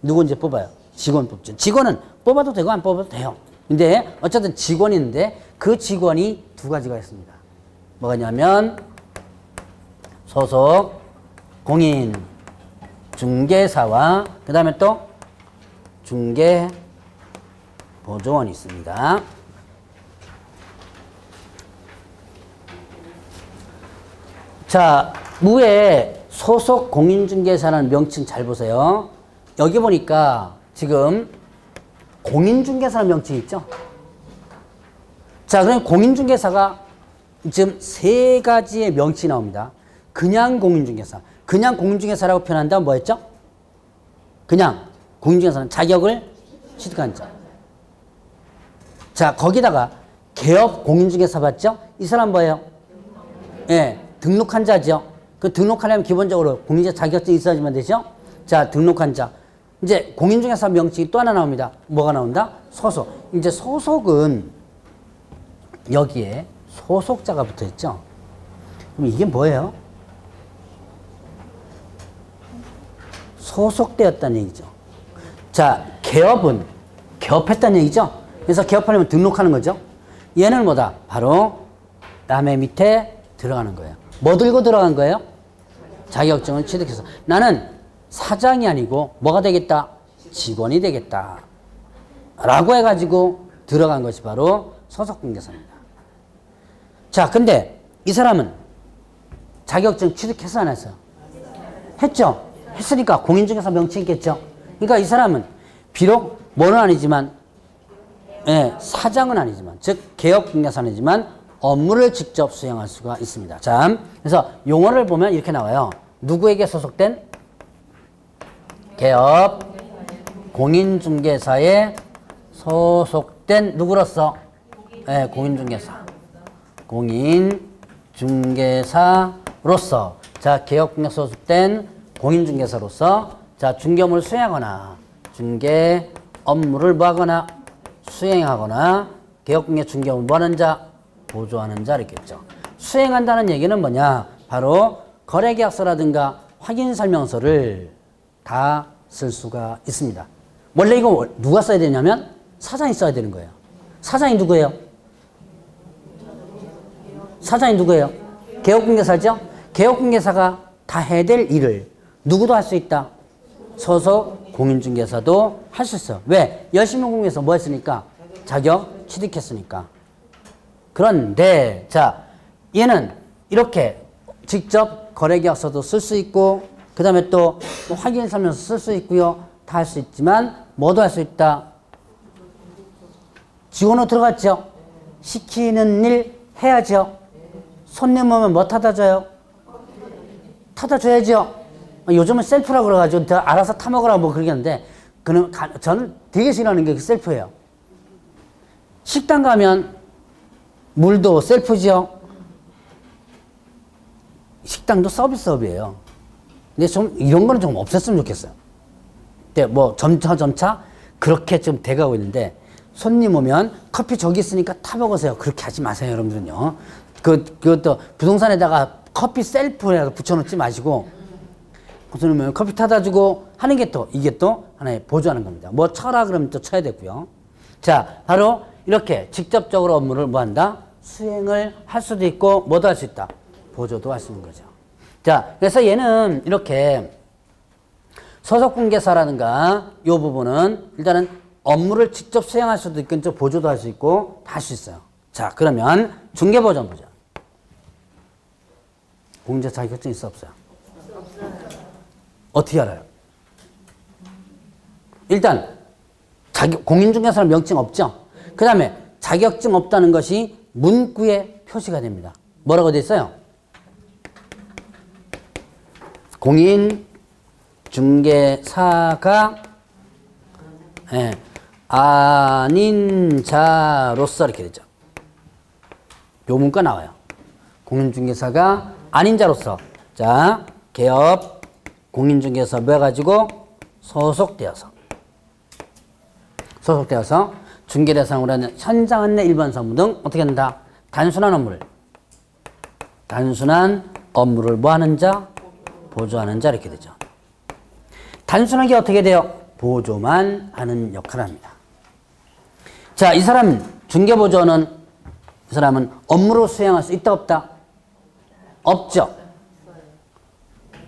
누구 이제 뽑아요? 직원 뽑죠. 직원은 뽑아도 되고 안 뽑아도 돼요. 근데 어쨌든 직원인데 그 직원이 두 가지가 있습니다. 뭐가 있냐면 소속 공인 중개사와 그 다음에 또 중개 보조원이 있습니다. 자, 무에 소속 공인중개사라는 명칭 잘 보세요. 여기 보니까 지금 공인중개사라는 명칭이 있죠. 자, 그럼 공인중개사가 지금 세 가지의 명칭이 나옵니다. 그냥 공인중개사. 그냥 공인중개사라고 표현한다면 뭐였죠? 그냥 공인중개사는 자격을 취득한 자. 자, 거기다가 개업 공인중개사 봤죠? 이 사람 뭐예요? 예, 등록한 자죠. 그 등록하려면 기본적으로 공인중개사 자격증이 있어야지만 되죠? 자, 등록한 자. 이제 공인중개사 명칭이 또 하나 나옵니다. 뭐가 나온다? 소속. 이제 소속은 여기에 소속자가 붙어 있죠? 그럼 이게 뭐예요? 소속되었다는 얘기죠. 자, 개업은 개업했다는 얘기죠. 그래서 개업하려면 등록하는 거죠. 얘는 뭐다? 바로 남의 밑에 들어가는 거예요. 뭐 들고 들어간 거예요? 자격증을 취득해서 나는 사장이 아니고 뭐가 되겠다? 직원이 되겠다 라고 해가지고 들어간 것이 바로 소속공개사입니다. 자, 근데 이 사람은 자격증 취득해서 안 했어요? 했죠? 했으니까 공인중개사 명칭이 있겠죠? 그러니까 이 사람은 비록 뭐는 아니지만, 예, 사장은 아니지만, 즉 개업공개사는 아니지만 업무를 직접 수행할 수가 있습니다. 자, 그래서 용어를 보면 이렇게 나와요. 누구에게 소속된? 개업 공인중개사에 소속된 누구로서? 예, 공인중개사. 공인중개사로서. 자, 개업공개사 소속된 공인중개사로서 자, 중개업무를 수행하거나 중개 업무를 뭐하거나 수행하거나 개업공개 중개업을 뭐하는 자? 보조하는 자 이렇겠죠. 수행한다는 얘기는 뭐냐? 바로 거래계약서라든가 확인설명서를 다 쓸 수가 있습니다. 원래 이거 누가 써야 되냐면 사장이 써야 되는 거예요. 사장이 누구예요? 사장이 누구예요? 개업공개사죠? 개업공개사가 다 해야 될 일을 누구도 할 수 있다. 소속 공인중개사도 할 수 있어요. 왜? 열심히 공부해서 뭐 했으니까? 자격 취득했으니까. 그런데 자, 얘는 이렇게 직접 거래계약서도 쓸 수 있고 그 다음에 또 확인설명서 쓸 수 있고요. 다 할 수 있지만 뭐도 할 수 있다. 직원으로 들어갔죠. 시키는 일 해야죠. 손님 오면 뭐 타다 줘요? 타다 줘야죠. 요즘은 셀프라고 그래가지고 알아서 타먹으라고 뭐 그러겠는데 저는 되게 싫어하는 게 셀프예요. 식당 가면 물도 셀프죠. 식당도 서비스업이에요. 근데 좀 이런 거는 좀 없었으면 좋겠어요. 뭐 점차 그렇게 좀 돼가고 있는데 손님 오면 커피 저기 있으니까 타 먹으세요. 그렇게 하지 마세요, 여러분들은요. 그것도 부동산에다가 커피 셀프라도 붙여놓지 마시고 손님 오면 커피 타다 주고 하는 게 또 이게 또 하나의 보조하는 겁니다. 뭐 쳐라 그러면 또 쳐야 되고요. 자, 바로 이렇게 직접적으로 업무를 뭐 한다? 수행을 할 수도 있고 뭐도 할 수 있다? 보조도 할 수 있는 거죠. 자, 그래서 얘는 이렇게 소속공개사라든가 이 부분은 일단은 업무를 직접 수행할 수도 있고 좀 보조도 할 수 있고 다 할 수 있어요. 자, 그러면 중개보조는 보죠. 공제 자격증 있어 없어요? 어떻게 알아요? 일단 공인중개사는 명칭 없죠? 그 다음에 자격증 없다는 것이 문구에 표시가 됩니다. 뭐라고 돼 있어요? 공인중개사가 아닌 자로서 이렇게 되죠. 요 문구가 나와요. 공인중개사가 아닌 자로서. 자, 개업 공인중개사 뭐 해가지고 소속되어서 중개 대상으로 하는 현장 안내 일반 사무 등 어떻게 한다? 단순한 업무를 뭐 하는 자? 보조하는 자 이렇게 되죠. 단순하게 어떻게 돼요? 보조만 하는 역할을 합니다. 자, 이 사람 중개보조는 이 사람은 업무로 수행할 수 있다 없다? 없죠.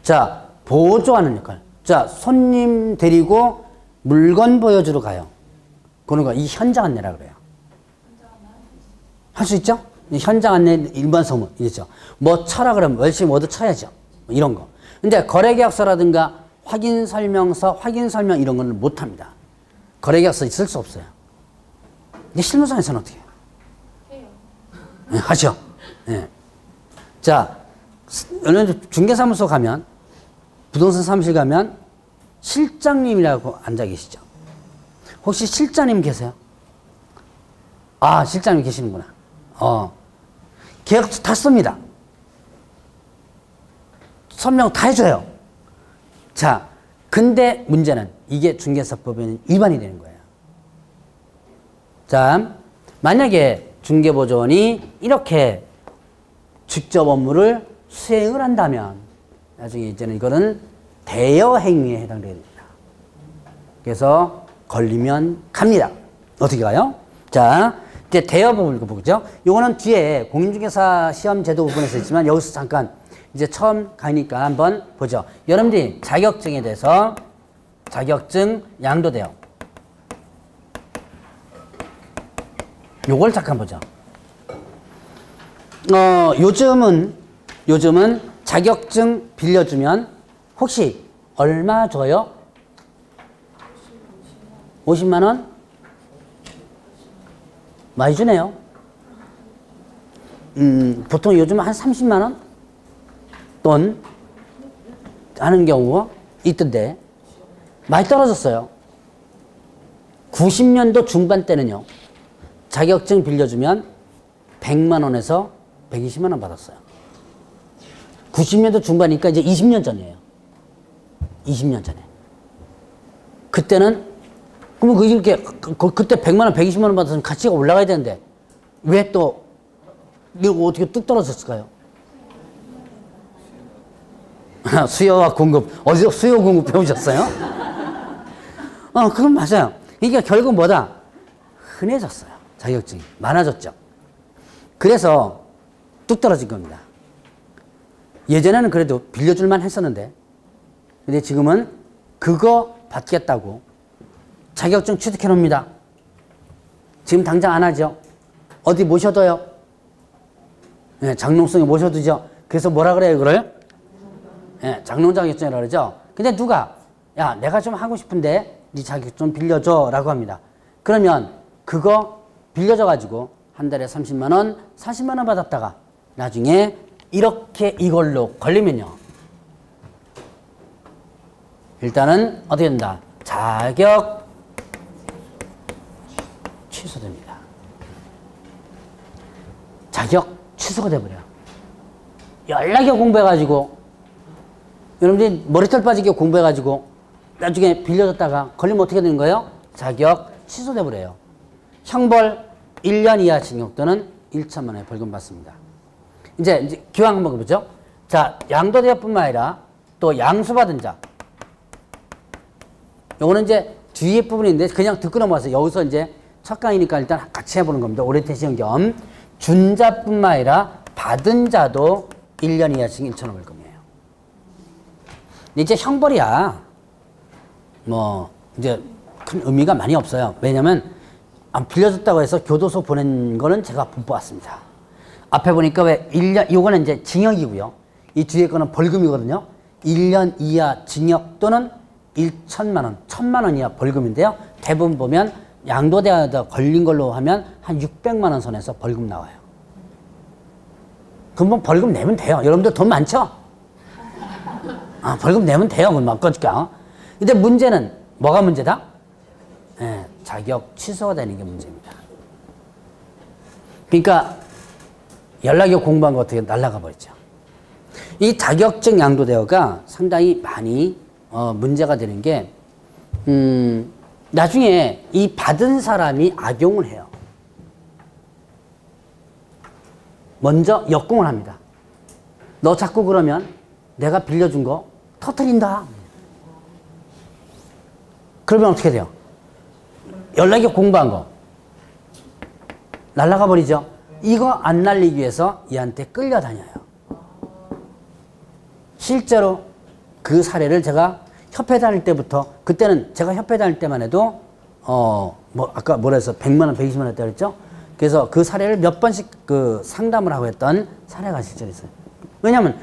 자, 보조하는 역할. 자, 손님 데리고 물건 보여주러 가요. 그러니까 이 현장 안내라 그래요. 할 수 있죠? 현장 안내 일반 소문 이죠. 뭐 쳐라 그러면 열심히 뭐도 쳐야죠. 이런 거. 근데 거래계약서라든가 확인설명서, 확인설명 이런 거는 못 합니다. 거래계약서 있을 수 없어요. 근데 실무상에서는 어떻게 해요? 네, 하죠. 네. 자, 중개사무소 가면, 부동산 사무실 가면 실장님이라고 앉아 계시죠. 혹시 실장님 계세요? 아, 실장님 계시는구나. 계약서 다 씁니다. 설명 다 해줘요. 자, 근데 문제는 이게 중개사법에는 위반이 되는 거예요. 자, 만약에 중개보조원이 이렇게 직접 업무를 수행을 한다면 나중에 이제는 이거는 대여 행위에 해당됩니다. 그래서 걸리면 갑니다. 어떻게 가요? 자, 이제 대여 부분을 보죠. 요거는 뒤에 공인중개사 시험 제도 부분에서 있지만 여기서 잠깐 이제 처음 가니까 한번 보죠. 여러분들이 자격증에 대해서 자격증 양도대여 요걸 잠깐 보죠. 요즘은 자격증 빌려주면 혹시 얼마 줘요? 50만 원? 많이 주네요. 보통 요즘 한 30만 원? 돈 하는 경우가 있던데 많이 떨어졌어요. 90년도 중반 때는요. 자격증 빌려주면 100만 원에서 120만 원 받았어요. 90년도 중반이니까 이제 20년 전이에요. 20년 전에. 그때는 그러면 그때 100만 원, 120만 원 받았으면 가치가 올라가야 되는데 왜 또 이거 어떻게 뚝 떨어졌을까요? 수요와 공급. 어디서 수요 공급 배우셨어요? 그건 맞아요. 그러니까 결국 뭐다? 흔해졌어요. 자격증이. 많아졌죠. 그래서 뚝 떨어진 겁니다. 예전에는 그래도 빌려줄만 했었는데 근데 지금은 그거 받겠다고 자격증 취득해 놓습니다. 지금 당장 안 하죠. 어디 모셔둬요. 네, 장롱성에 모셔두죠. 그래서 뭐라 그래요, 이거를? 네, 장롱 자격증이라고 그러죠. 근데 누가, 야, 내가 좀 하고 싶은데 네 자격증 좀 빌려줘 라고 합니다. 그러면 그거 빌려줘가지고 한 달에 30만 원, 40만 원 받았다가 나중에 이렇게 이걸로 걸리면요. 일단은 어떻게 된다? 자격 취소됩니다. 자격 취소가 돼버려요. 연락에 공부해가지고 여러분들이 머리털 빠지게 공부해가지고 나중에 빌려줬다가 걸리면 어떻게 되는 거예요? 자격 취소돼 버려요. 형벌 1년 이하 징역 또는 1천만 원의 벌금 받습니다. 이제 기왕 한번 보죠. 자, 양도대여뿐만 아니라 또 양수받은 자. 요거는 이제 뒤에 부분인데 그냥 듣고 넘어가서 여기서 이제 첫 강의니까 일단 같이 해보는 겁니다. 오리엔테이션 겸 준 자뿐만 아니라 받은 자도 1년 이하 징역 1천 원 벌금이에요. 이제 형벌이야. 뭐 이제 큰 의미가 많이 없어요. 왜냐면 빌려줬다고 해서 교도소 보낸 거는 제가 못 봤습니다. 앞에 보니까 왜 1년, 요거는 이제 징역이고요. 이 뒤에 거는 벌금이거든요. 1년 이하 징역 또는 1천만 원, 1,000만 원 이하 벌금인데요. 대부분 보면 양도대하다 걸린 걸로 하면 한 600만 원 선에서 벌금 나와요. 그럼 뭐 벌금 내면 돼요. 여러분들 돈 많죠? 벌금 내면 돼요. 그럼 막 꺼질까? 근데 문제는 뭐가 문제다? 예, 자격 취소가 되는 게 문제입니다. 그러니까 연락이 공부한 거 어떻게 날아가 버렸죠. 이 자격증 양도대여가 상당히 많이 문제가 되는 게 나중에 이 받은 사람이 악용을 해요. 먼저 역공을 합니다. 너 자꾸 그러면 내가 빌려준 거 터뜨린다. 그러면 어떻게 돼요? 연락이 공부한 거 날아가 버리죠. 이거 안 날리기 위해서 얘한테 끌려다녀요. 실제로 그 사례를 제가 협회 다닐 때부터, 그때는 제가 협회 다닐 때만 해도 뭐 아까 뭐라 해서 100만 원, 120만 원 했다고 그랬죠? 그래서 그 사례를 몇 번씩 그 상담을 하고 했던 사례가 실제 있어요. 왜냐면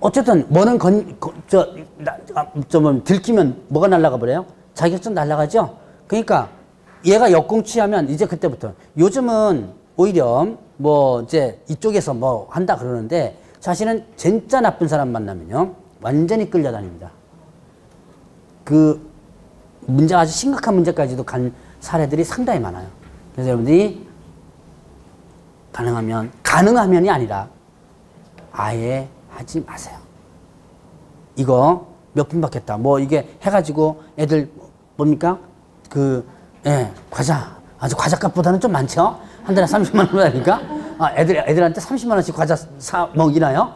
어쨌든 뭐는 들키면 뭐가 날아가 버려요? 자격증 날아가죠? 그러니까 얘가 역공 취하면 이제 그때부터, 요즘은 오히려 뭐 이제 이쪽에서 뭐 한다 그러는데 사실은 진짜 나쁜 사람 만나면요 완전히 끌려다닙니다. 그 문제가 아주 심각한 문제까지도 간 사례들이 상당히 많아요. 그래서 여러분들이 가능하면이 아니라 아예 하지 마세요. 이거 몇 분 받겠다. 뭐 이게 해가지고 애들 뭡니까? 과자. 아주 과자값보다는 좀 많죠? 한 달에 30만 원 받으니까. 애들한테 30만 원씩 과자 사 먹이나요?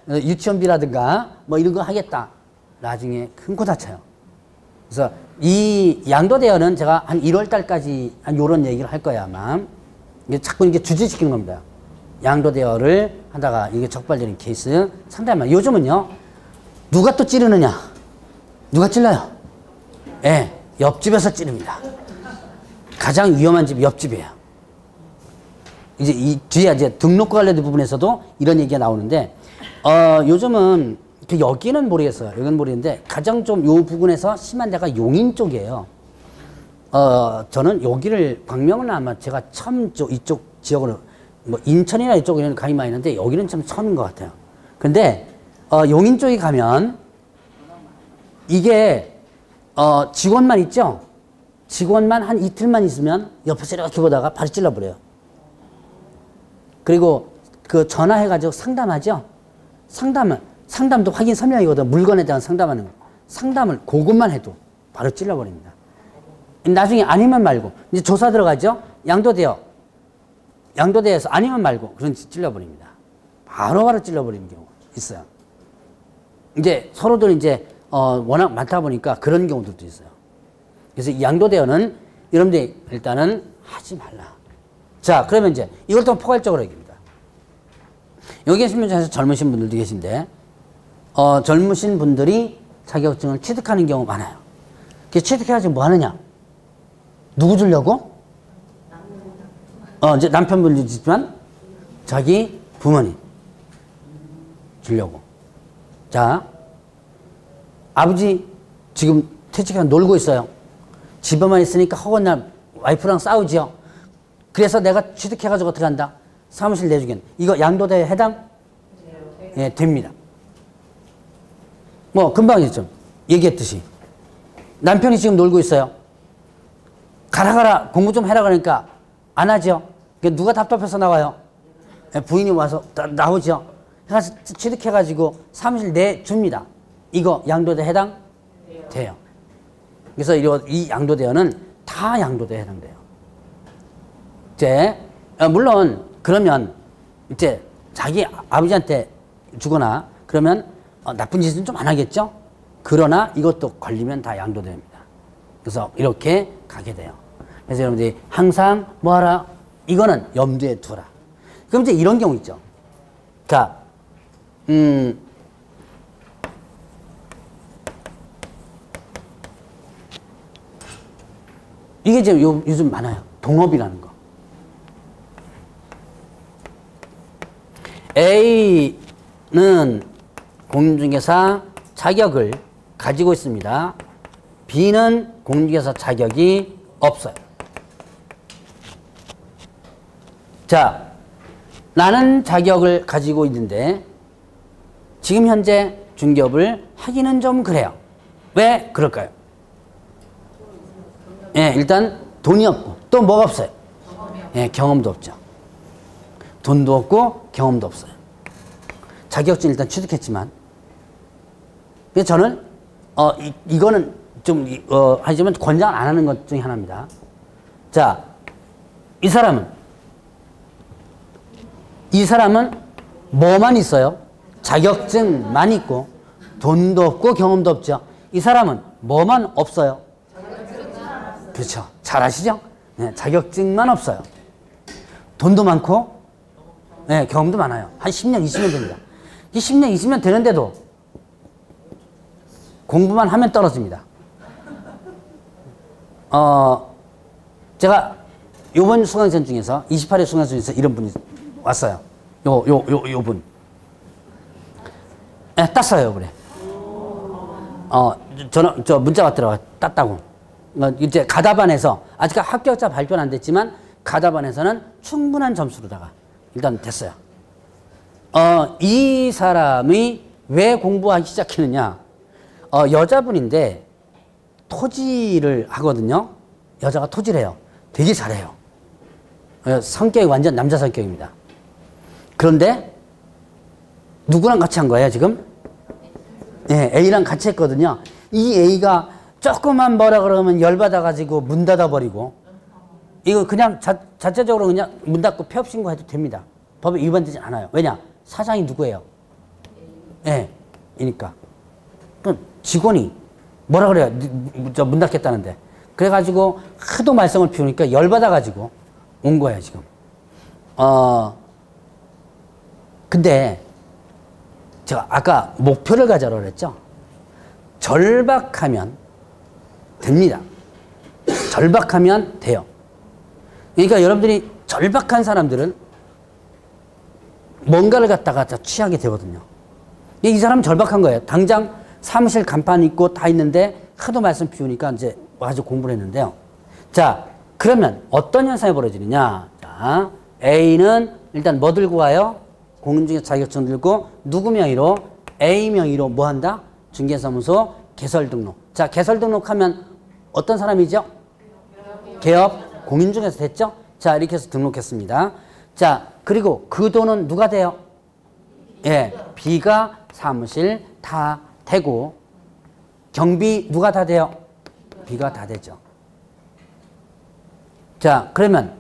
유치원비라든가 뭐 이런 거 하겠다. 나중에 큰 코 다쳐요. 그래서 이 양도대여는 제가 한 1월 달까지 한 요런 얘기를 할 거야, 아마. 이게 자꾸 이게 주지시키는 겁니다. 양도대여를 하다가 이게 적발되는 케이스 상당히 많아요. 요즘은요, 누가 또 찌르느냐? 누가 찔러요? 옆집에서 찌릅니다. 가장 위험한 집이 옆집이에요. 이제 이 뒤에 이제 등록과 관련된 부분에서도 이런 얘기가 나오는데, 요즘은 여기는 모르겠어요. 여기는 모르겠는데 가장 좀 요 부분에서 심한 데가 용인 쪽이에요. 저는 여기를 광명은 아마 제가 처음 이쪽 지역으로 뭐 인천이나 이쪽에는 가기 많이 있는데 여기는 참 처음인 것 같아요. 근데 용인 쪽에 가면 이게 직원만 있죠. 직원만 한 이틀만 있으면 옆에서 이렇게 보다가 바로 찔러버려요. 그리고 그 전화해가지고 상담하죠. 상담도 확인 설명이거든. 물건에 대한 상담하는 거. 상담을 그것만 해도 바로 찔러버립니다. 나중에 아니면 말고 이제 조사 들어가죠. 양도대여에서 아니면 말고 그런 찔러버립니다. 바로 찔러버리는 경우가 있어요. 이제 서로들 이제 워낙 많다 보니까 그런 경우들도 있어요. 그래서 이 양도대여는 여러분들이 일단은 하지 말라. 자, 그러면 이제 이걸 또 포괄적으로 얘기합니다. 여기 계신 분 중에서 젊으신 분들도 계신데 젊으신 분들이 자격증을 취득하는 경우 많아요. 취득해가지고 뭐 하느냐? 누구 주려고? 이제 남편분이지만 자기 부모님 주려고. 자, 아버지 지금 퇴직해서 놀고 있어요. 집에만 있으니까 허건날 와이프랑 싸우지요. 그래서 내가 취득해가지고 어떻게 한다? 사무실 내주겠네. 이거 양도대여 해당? 예, 됩니다. 뭐 금방 좀 얘기했듯이 남편이 지금 놀고 있어요. 가라 공부 좀 해라 그러니까 안 하죠. 누가 답답해서 나와요? 부인이 와서 나오죠. 해가지고 취득해가지고 사무실 내줍니다. 이거 양도대 해당? 돼요. 그래서 이 양도대여는 다 양도대에 해당돼요. 이제 물론 그러면 이제 자기 아버지한테 주거나 그러면 나쁜 짓은 좀 안 하겠죠? 그러나 이것도 걸리면 다 양도됩니다. 그래서 이렇게 가게 돼요. 그래서 여러분들이 항상 뭐하라? 이거는 염두에 두라. 그럼 이제 이런 경우 있죠. 자, 이게 이제 요즘 많아요. 동업이라는 거. A는 공인중개사 자격을 가지고 있습니다. B는 공인중개사 자격이 없어요. 자, 나는 자격을 가지고 있는데 지금 현재 중개업을 하기는 좀 그래요. 왜 그럴까요? 예, 일단 돈이 없고 또 뭐가 없어요? 예, 경험도 없죠. 돈도 없고 경험도 없어요. 자격증 일단 취득했지만 그래서 저는 이거는 좀 하지만 권장 안 하는 것 중에 하나입니다. 자, 이 사람은 뭐만 있어요? 자격증만 있고 돈도 없고 경험도 없죠. 이 사람은 뭐만 없어요? 그렇죠. 잘 아시죠? 네, 자격증만 없어요. 돈도 많고 네, 경험도 많아요. 한 10년, 20년 됩니다. 이 10년, 20년 되는데도 공부만 하면 떨어집니다. 제가 요번 수강생 중에서 28회 수강생 중에서 이런 분이 왔어요. 요 분. 네, 땄어요, 그래. 저 문자 왔더라고요. 땄다고. 이제 가다반에서 아직 합격자 발표는 안 됐지만 가다반에서는 충분한 점수로다가 일단 됐어요. 이 사람이 왜 공부하기 시작했느냐? 여자분인데 토지를 하거든요. 여자가 토지를 해요. 되게 잘해요. 성격이 완전 남자 성격입니다. 그런데 누구랑 같이 한 거예요, 지금? 네, A랑 같이 했거든요. 이 A가 조금만 뭐라 그러면 열받아가지고 문 닫아버리고, 이거 그냥 자체적으로 그냥 문 닫고 폐업 신고해도 됩니다. 법에 위반되지 않아요. 왜냐? 사장이 누구예요? 예, 네, 이니까. 그럼 직원이 뭐라 그래요? 문 닫겠다는데. 그래가지고 하도 말썽을 피우니까 열받아가지고 온 거예요, 지금. 근데 제가 아까 목표를 가져라 그랬죠? 절박하면 됩니다. 절박하면 돼요. 그러니까 여러분들이 절박한 사람들은 뭔가를 갖다가 취하게 되거든요. 이 사람은 절박한 거예요. 당장 사무실 간판 있고 다 있는데 하도 말씀 피우니까 이제 와서 공부를 했는데요. 자, 그러면 어떤 현상이 벌어지느냐? 자, A는 일단 뭐 들고 와요? 공인중개사 자격증 들고 누구 명의로? A 명의로 뭐 한다? 중개사무소 개설 등록. 자, 개설 등록하면 어떤 사람이죠? 개업 공인중개사 됐죠? 자, 이렇게 해서 등록했습니다. 자, 그리고 그 돈은 누가 돼요? 예, B가 사무실 다 되고 경비 누가 다 돼요? B가 다 되죠. 자, 그러면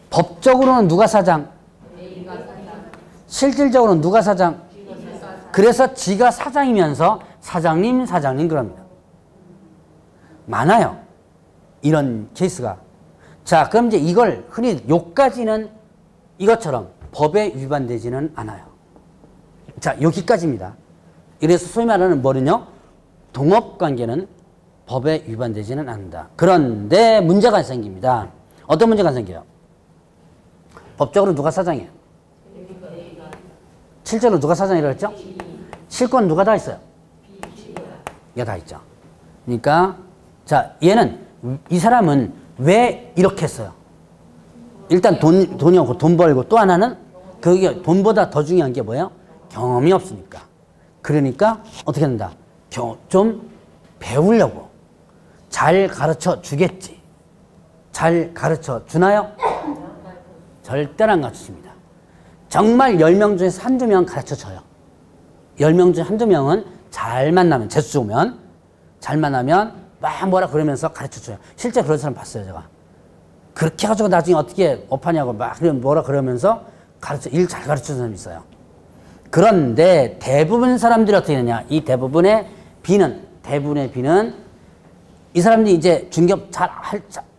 법적으로는 누가 사장? 실질적으로는 누가 사장? 그래서 지가 사장이면서 사장님 그럽니다. 많아요. 이런 케이스가. 자, 그럼 이제 이걸 흔히 요까지는 이것처럼 법에 위반되지는 않아요. 자, 여기까지입니다. 이래서 소위 말하는 뭐는요? 동업관계는 법에 위반되지는 않는다. 그런데 문제가 생깁니다. 어떤 문제가 생겨요? 법적으로 누가 사장이에요? 실제로 누가 사장이라고 했죠? 실권 누가 다 있어요? 얘가 다 있죠. 그러니까 자, 얘는 이 사람은 왜 이렇게 했어요? 일단 돈이 없고 돈 벌고 또 하나는 그게 돈보다 더 중요한 게 뭐예요? 경험이 없으니까. 그러니까 어떻게 한다? 좀 배우려고 잘 가르쳐 주겠지. 잘 가르쳐 주나요? 절대로 안 가르쳐줍니다. 정말 10명 중에서 한두 명 가르쳐줘요. 10명 중에 한두 명은 잘 만나면, 재수 좋으면, 잘 만나면 막 뭐라 그러면서 가르쳐줘요. 실제 그런 사람 봤어요, 제가. 그렇게 해가지고 나중에 어떻게 업하냐고 막 뭐라 그러면서 일 잘 가르쳐주는 사람이 있어요. 그런데 대부분 사람들이 어떻게 되냐. 이 대부분의 B는 이 사람들이 이제 중개업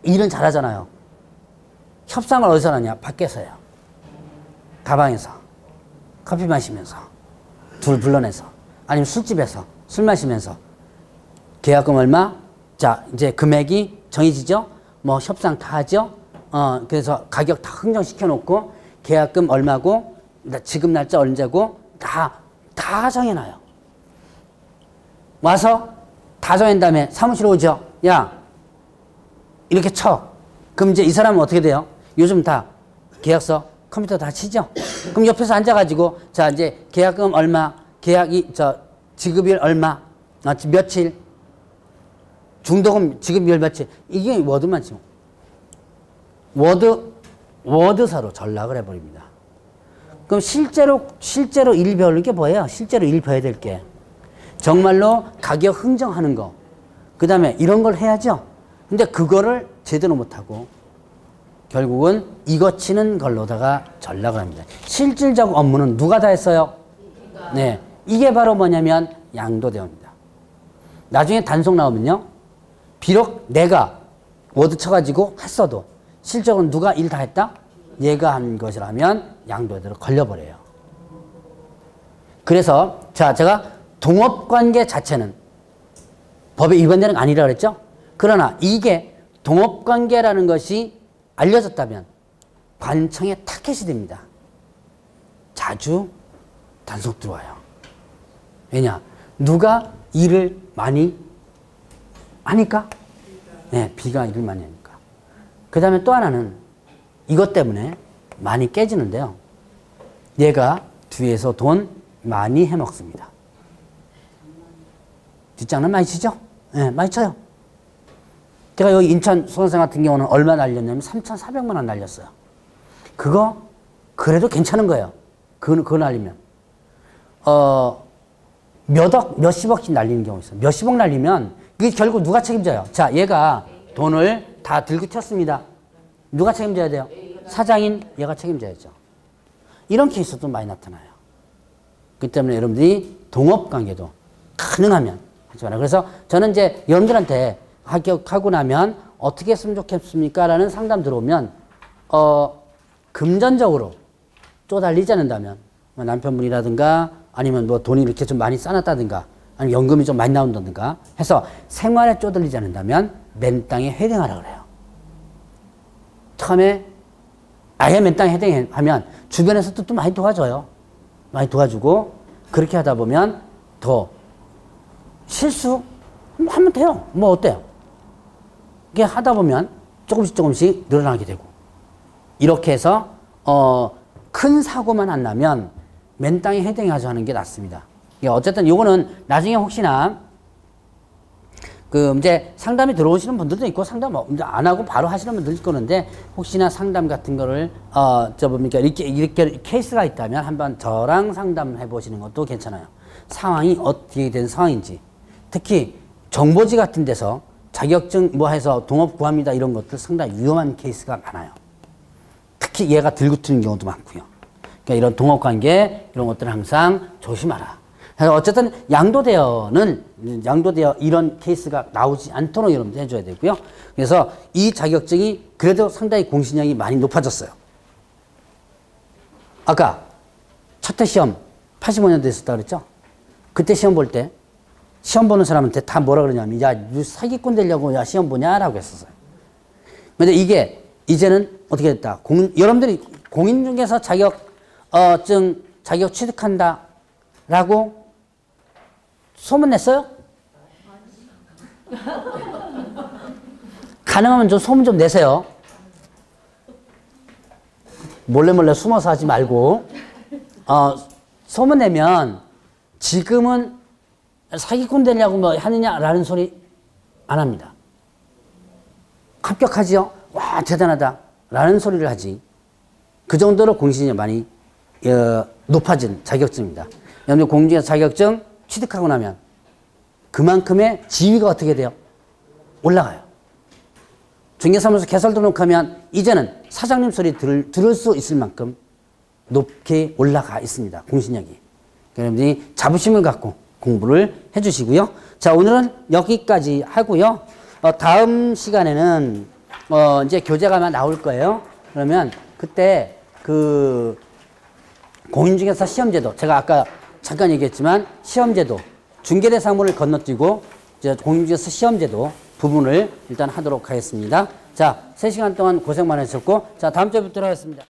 일은 잘하잖아요. 협상을 어디서 하냐? 밖에서 해요. 가방에서. 커피 마시면서. 둘 불러내서. 아니면 술집에서. 술 마시면서. 계약금 얼마? 자, 이제 금액이 정해지죠? 뭐 협상 다 하죠? 그래서 가격 다 흥정시켜 놓고 계약금 얼마고, 지급 날짜 언제고, 다 정해놔요. 와서 다 정한 다음에 사무실 오죠? 야, 이렇게 쳐. 그럼 이제 이 사람은 어떻게 돼요? 요즘 다 계약서 컴퓨터 다 치죠? 그럼 옆에서 앉아가지고, 자, 이제 계약금 얼마, 지급일 얼마, 며칠, 중도금 지급일 며칠. 이게 워드만 치고. 워드서로 전락을 해버립니다. 그럼 실제로 일 배우는 게 뭐예요? 실제로 일 배워야 될 게. 정말로 가격 흥정하는 거. 그 다음에 이런 걸 해야죠. 근데 그거를 제대로 못하고 결국은 이거 치는 걸로다가 전락을 합니다. 실질적 업무는 누가 다 했어요? 네. 이게 바로 뭐냐면 양도대여입니다. 나중에 단속 나오면요. 비록 내가 워드 쳐가지고 했어도 실적은 누가 일 다 했다? 얘가 한 것이라면 양도대여로 걸려버려요. 그래서 자, 제가 동업관계 자체는 법에 위반되는 거 아니라 그랬죠? 그러나 이게 동업관계라는 것이 알려졌다면 관청에 타켓이 됩니다. 자주 단속 들어와요. 왜냐? 누가 일을 많이 하니까? 네, B가 일을 많이 하니까. 그 다음에 또 하나는 이것 때문에 많이 깨지는데요. 얘가 뒤에서 돈 많이 해먹습니다. 뒷장난 많이 치죠? 네, 많이 쳐요. 제가 여기 인천 수강생 같은 경우는 얼마 날렸냐면 3,400만 원 날렸어요. 그거 그래도 괜찮은 거예요. 그거 날리면. 몇십억씩 날리는 경우 있어요. 몇십억 날리면 그게 결국 누가 책임져요? 자, 얘가 돈을 다 들고 튀었습니다. 누가 책임져야 돼요? 사장인 얘가 책임져야죠. 이런 케이스도 많이 나타나요. 그렇기 때문에 여러분들이 동업관계도 가능하면 하지 마라. 그래서 저는 이제 여러분들한테 합격하고 나면 어떻게 했으면 좋겠습니까? 라는 상담 들어오면 금전적으로 쪼달리지 않는다면 뭐 남편분이라든가 아니면 뭐 돈이 이렇게 좀 많이 쌓았다든가 아니면 연금이 좀 많이 나온다든가 해서 생활에 쪼들리지 않는다면 맨 땅에 회생하라 그래요. 처음에 아예 맨 땅에 회생하면 주변에서도 또 많이 도와줘요. 많이 도와주고 그렇게 하다 보면 더 실수 하면 돼요. 뭐 어때요? 이게 하다 보면 조금씩 늘어나게 되고 이렇게 해서 큰 사고만 안 나면 맨 땅에 헤딩하지 하는 게 낫습니다. 어쨌든 요거는 나중에 혹시나 이제 상담이 들어오시는 분들도 있고 상담 안 하고 바로 하시는 분들도 있고 그런데 혹시나 상담 같은 거를 이렇게 케이스가 있다면 한번 저랑 상담해 보시는 것도 괜찮아요. 상황이 어떻게 된 상황인지 특히 정보지 같은 데서 자격증 뭐 해서 동업 구합니다 이런 것들 상당히 위험한 케이스가 많아요. 특히 얘가 들고 튀는 경우도 많고요. 그러니까 이런 동업관계 이런 것들은 항상 조심하라. 그래서 어쨌든 양도대여 이런 케이스가 나오지 않도록 여러분들 해줘야 되고요. 그래서 이 자격증이 그래도 상당히 공신력이 많이 높아졌어요. 아까 첫 해 시험 85년도에 했었다 그랬죠? 그때 시험 볼 때 시험 보는 사람한테 다 뭐라 그러냐면 야, 너 사기꾼 되려고 야 시험 보냐? 라고 했었어요. 근데 이게 이제는 어떻게 됐다. 여러분들이 공인중개사 자격 취득한다 라고 소문 냈어요? 가능하면 좀 소문 좀 내세요. 몰래 숨어서 하지 말고 소문 내면 지금은 사기꾼 되려고 뭐 하느냐라는 소리 안 합니다. 합격하지요? 와 대단하다 라는 소리를 하지. 그 정도로 공신이 많이 높아진 자격증입니다. 여러분 공인중개사 자격증 취득하고 나면 그만큼의 지위가 어떻게 돼요? 올라가요. 중개사무소 개설 등록하면 이제는 사장님 소리 들을 수 있을 만큼 높게 올라가 있습니다. 공신력이. 여러분이 자부심을 갖고 공부를 해주시고요. 자, 오늘은 여기까지 하고요. 다음 시간에는 이제 교재가 아마 나올 거예요. 그러면 그때 그 공인중개사 시험제도, 제가 아까 잠깐 얘기했지만 시험제도, 중개대상물을 건너뛰고 이제 공인중개사 시험제도 부분을 일단 하도록 하겠습니다. 자, 3시간 동안 고생 많으셨고, 자, 다음 주에 뵙도록 하겠습니다.